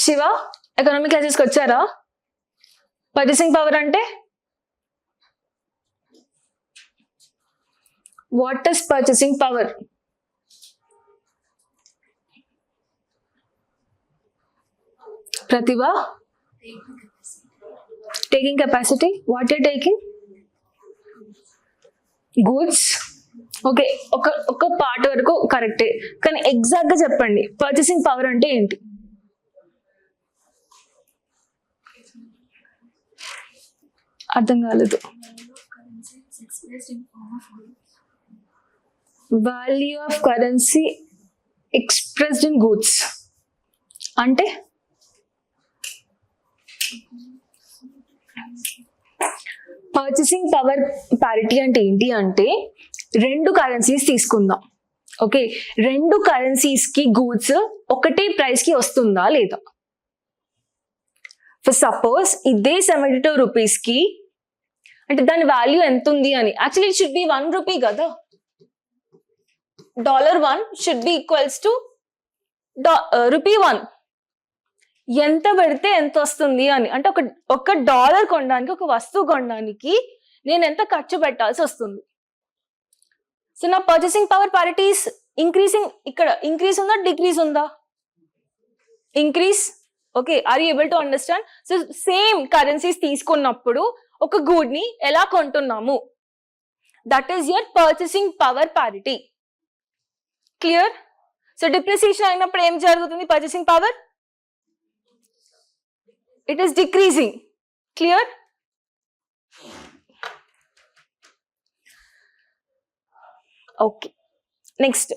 Shiva, economic క్లాసెస్కి వచ్చారా? Purchasing power అంటే what is purchasing power? Pratibha, taking capacity. What are taking? Goods. Okay, ఒక part వరకు కరెక్టే, కానీ exact గా చెప్పండి, purchasing power అంటే ఏంటి? అర్థం కాలేదు. Value of currency expressed in goods అంటే పర్చేసింగ్ పవర్ పారిటీ అంటే ఏంటి అంటే, రెండు కరెన్సీస్ తీసుకుందాం. ఓకే, రెండు కరెన్సీస్ కి గూడ్స్ ఒకటే ప్రైస్ కి వస్తుందా లేదా? ఫర్ సపోజ్ ఇదే 72 రూపీస్ కి, అంటే దాని వాల్యూ ఎంత ఉంది అని. Actually it should be 1 rupee కదా. $1 should be equals to rupee 1. ఎంత పెడితే ఎంత వస్తుంది అని. అంటే ఒక డాలర్ కొనడానికి, ఒక వస్తువు కొనడానికి నేను ఎంత ఖర్చు పెట్టాల్సి వస్తుంది. సో నా purchasing power parity is increasing. ఇక్కడ ఇంక్రీజ్ ఉందా, డిక్రీజ్ ఉందా? Increase. Okay, are you able to understand? So same currencies తీసుకున్నప్పుడు ఒక గుడ్ ని ఎలా కొంటున్నాము, that is your purchasing power parity. Clear? So depreciation అయినప్పుడు ఏం జరుగుతుంది? Purchasing power, it is decreasing. Clear? Okay, next.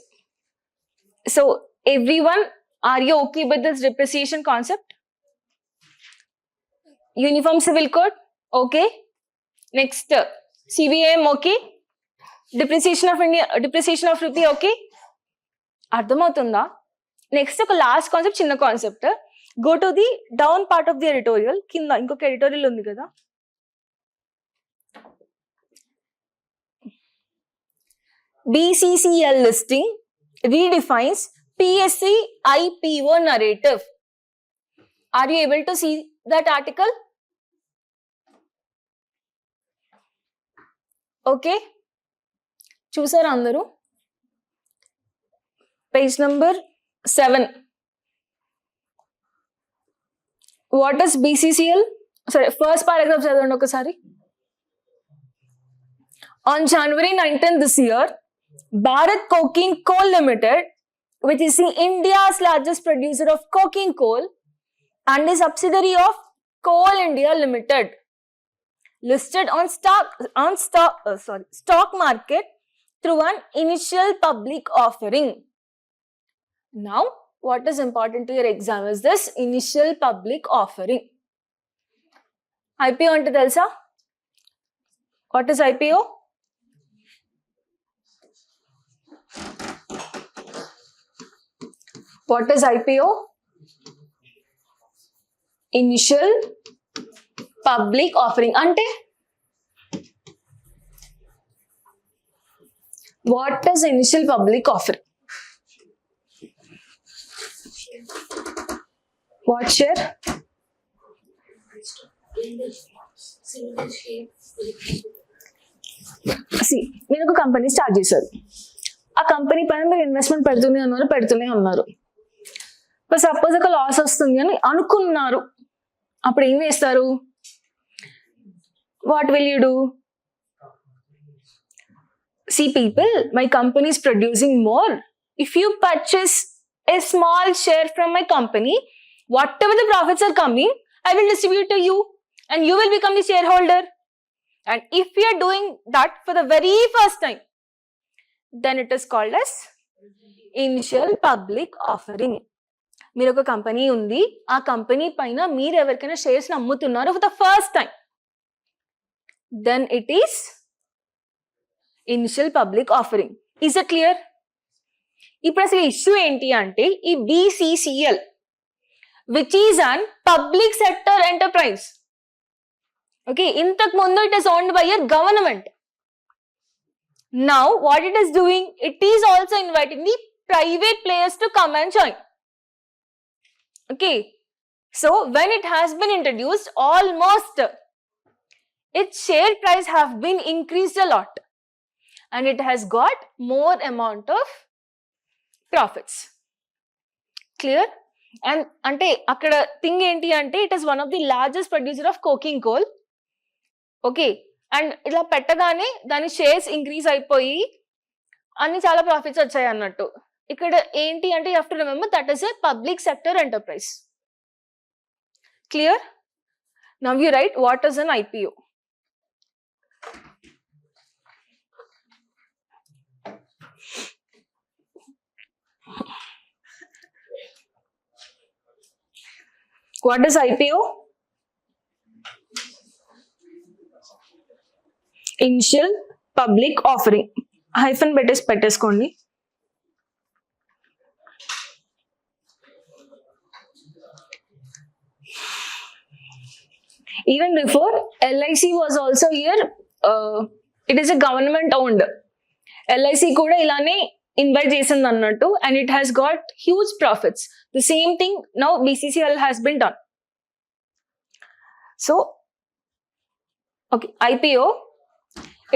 So everyone, are you okay with this depreciation concept? Uniform Civil Code, okay. Next, CVM, okay. Depreciation of India, depreciation of rupee, okay. అర్థమవుతుందా? Next ఒక last concept, చిన్న concept. Go to the down part of the editorial. కింద ఇంకొక editorial ఉంది కదా, BCCL listing redefines PSC IPO narrative. Are you able to see that article? Okay, చూసారా అందరూ? Page number 7. What is BCCL? Sorry, first paragraph చదవండి ఒకసారి. On January 19th this year, Bharat Coking Coal Limited, which is India's largest producer of coking coal and a subsidiary of Coal India Limited, listed on stock market through an initial public offering. Now, what is important to your exam is this initial public offering. IPO ante telsa? What is IPO? What is IPO? Initial public offering. Ante? What is initial public offering? What share? మీరు ఒక company start చేశారు. ఆ company పైన మీరు investment పెడుతూనే ఉన్నారు. Suppose ఒక loss వస్తుంది అని అనుకున్నారు. అప్పుడు ఏం చేస్తారు? What will you do? See people, my company is producing more. If you purchase a small share from my company, whatever the profits are coming, I will distribute to you and you will become the shareholder. And if we are doing that for the very first time, then it is called as initial public offering. మీరు ఒక company ఉంది, ఆ company పైన మీరు ఎవరికైనా shares అమ్ముతున్నారు for the first time, then it is initial public offering. Is it clear? ఇప్పుడు అసలు ఇష్యూ ఏంటి అంటే ఈ BCCL, which is an public sector enterprise. Okay, ఇంతకు ముందు it is owned by your government. Now what it is doing, it is also inviting the private players to come and join. Okay, so when it has been introduced, almost its share price have been increased a lot and it has got more amount of profits. Clear? And ante akkada thing enti ante it is one of the largest producer of coking coal. Okay, and ila pettagane dani shares increase అయిపోయి అన్ని చాలా profits వచ్చాయి అన్నట్టు. ఇక్కడ ఏంటి అంటే you have to remember that is a public sector enterprise. Clear? Now you write what is an IPO. What is IPO? Initial public offering. Hyphen పెట్టేసుకోండి. Even before, LIC was also here. It is a government owned. LIC కూడా ఇలానే invite చేసింది అన్నట్టు, and it has got huge profits. The same thing now BCCL has been done. So, okay, IPO,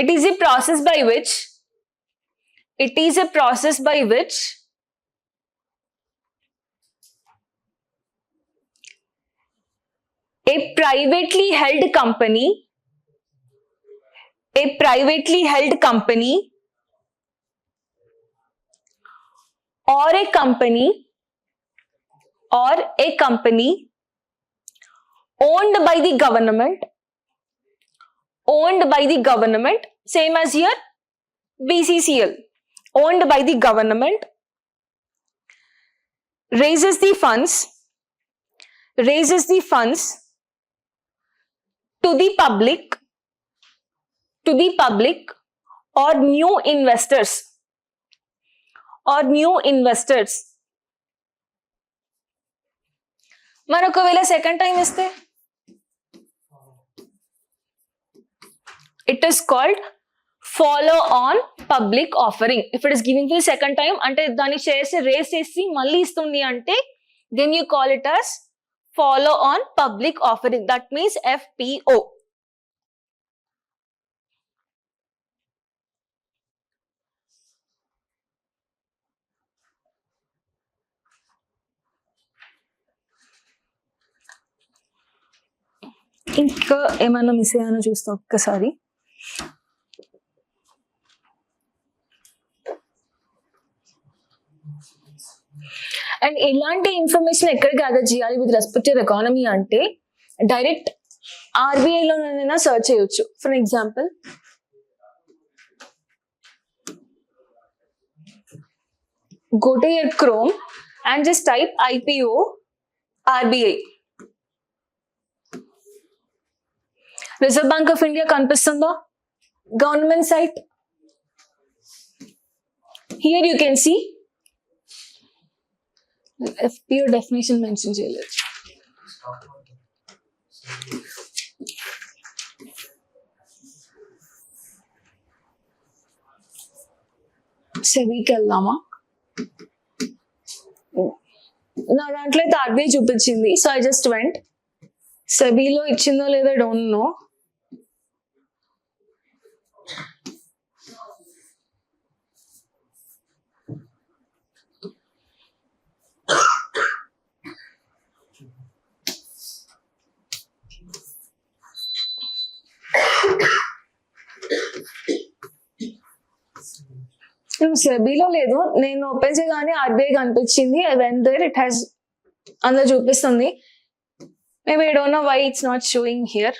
it is a process by which a privately held company or a company owned by the government, same as here BCCL, owned by the government, raises the funds to the public or new investors. మరి ఒకవేళ second time ఇస్తే, it is called follow on public offering. If it is giving for the second time, అంటే దాని shares race చేసి మళ్ళీ ఇస్తుంది అంటే, then you call it as follow on public offering. That means FPO. ఇంకా ఏమైనా miss అయ్యానో చూస్తా ఒక్కసారి. అండ్ ఎలాంటి ఇన్ఫర్మేషన్ ఎక్కడ గ్యాదర్ చేయాలి విత్ రెస్పెక్ట్ టు ఎకానమీ అంటే, డైరెక్ట్ ఆర్బీఐలోనైనా సర్చ్ చేయొచ్చు. For example, go to your Chrome and just type IPO RBI. Reserve Bank of India కనిపిస్తుందా? Government site. Here you can see FPO definition mention చేయలేదు. సెబీకి వెళ్దామా? నా దాంట్లో అయితే RBI చూపించింది, so I just went. సెబీలో ఇచ్చిందో లేదో డోంట్ నో. సెబీలో లేదు, నేను ఓపెన్ చేయగానే ఆర్బీఐ కనిపించింది. I went there, it has అందులో చూపిస్తుంది. Maybe I don't know why it's not showing here.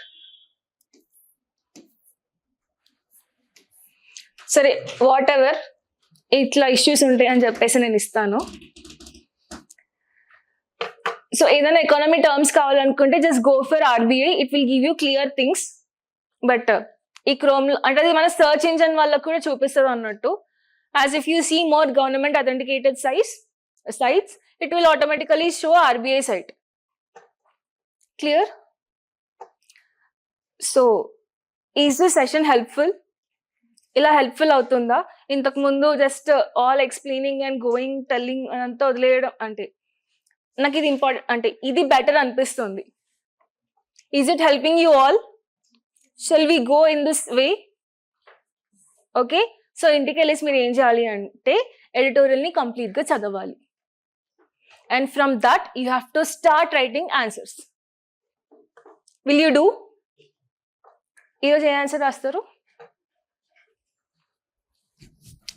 సరే, వాట్ ఎవర్, ఇట్లా ఇష్యూస్ ఉంటాయి అని చెప్పేసి నేను ఇస్తాను. సో ఏదైనా ఎకానమీ టర్మ్స్ కావాలనుకుంటే just go for RBI, it will give you clear things. But ఈ క్రోమ్ అంటే అది మన సర్చ్ ఇంజన్ వాళ్ళకు కూడా చూపిస్తుంది అన్నట్టు. As if you see more government authenticated sites, it will automatically show RBI site. Clear? So, is this session helpful? ఇలా helpful అవుతుందా? ఇంతకు ముందు just all explaining and going telling అంతా వదిలేయడం అంటే నాకు ఇది ఇంపార్టెంట్, అంటే ఇది బెటర్ అనిపిస్తుంది. Is it helping you all? Shall we go in this way? Okay, so ఇంటికి వెళ్ళేసి మీరు ఏం చేయాలి అంటే ఎడిటోరియల్ని కంప్లీట్గా చదవాలి. And from that you have to start writing answers. Will you do? ఈరోజు ఏ ఆన్సర్ రాస్తారు?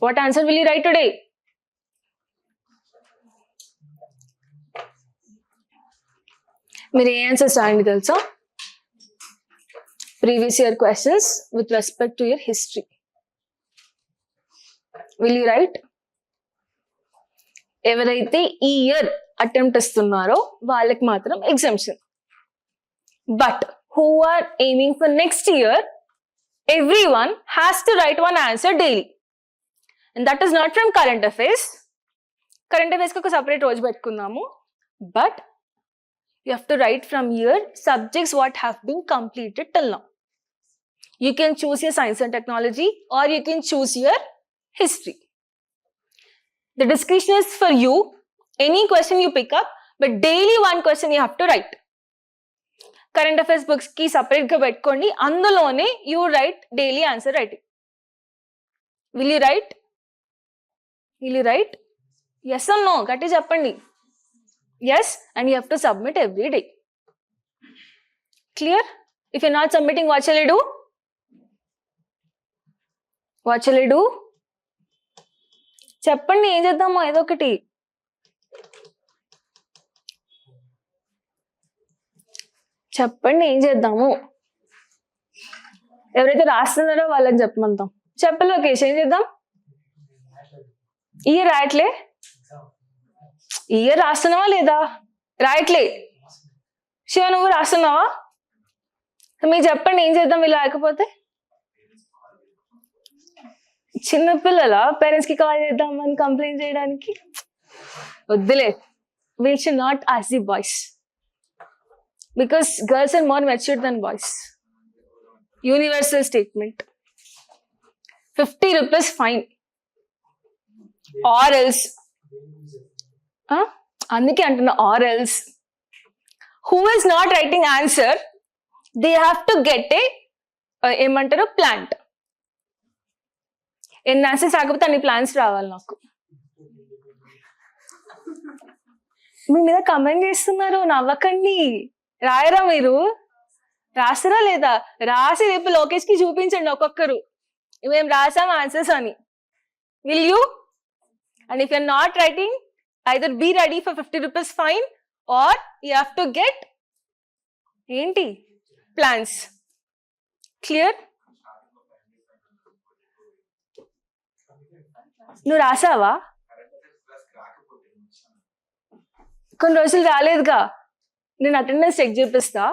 What answer will you write today? మీరు ఏ ఆన్సర్స్ రాయండి తెలుసా? Previous year questions with respect to your history. Will you write? ఎవరైతే ఈ year attempt ఇస్తున్నారో వాళ్ళకి మాత్రం exemption. But who are aiming for next year, everyone has to write one answer daily. And that is not from current affairs. Current affairs కి ఒక separate రోజు పెట్టుకుందాము. But you have to write from your subjects what have been completed till now. You can choose your science and technology or you can choose your history. The discussion is for you. Any question you pick up, but daily one question you have to write. Current affairs books ki separate ga pettukondi, andulone you write daily answer writing. Will you write? Will you write? Yes or no? Gatti cheppandi. Yes, and you have to submit every day. Clear? If you're not submitting, what shall I do? What shall I do? చెప్పండి, ఏం చేద్దామో ఏదో ఒకటి. చెప్పండి, ఏం చేద్దాము? ఎవరైతే రాస్తున్నారో వాళ్ళని చెప్పమంటాం. చెప్పలే లోకేష్, ఏం చేద్దాం? ఇయర్ రాయట్లే? ఇయర్ రాస్తున్నావా లేదా? రాయట్లే. శివ, నువ్వు రాస్తున్నావా? మీరు చెప్పండి, ఏం చేద్దాం ఇలా రాకపోతే? చిన్నపిల్లల పేరెంట్స్ కి కాల్ చేద్దామని కంప్లైంట్ చేయడానికి? వద్దులే. We should not ask the boys because girls are more mature than boys. Universal statement. 50 rupees fine or else. అందుకే అంటున్నా, or else who is not writing answer, they have to get a ఏమంటారు, plant. ఎన్ని answers రాకపోతే అన్ని plans రావాలి నాకు. మీ మీద comment చేస్తున్నారు, నవ్వకండి. రాయరా మీరు? రాస్తారా లేదా? రాసి రేపు లోకేష్ కి చూపించండి ఒక్కొక్కరు, మేము రాసాం ఆన్సర్స్ అని. Will you? And if you're not writing, either be ready for 50 rupees fine or you have to get ఏంటి, ప్లాన్స్. క్లియర్? నువ్వు రాసావా? కొన్ని రోజులు రాలేదుగా. నేను అటెండెన్స్ చెక్ చేపిస్తా.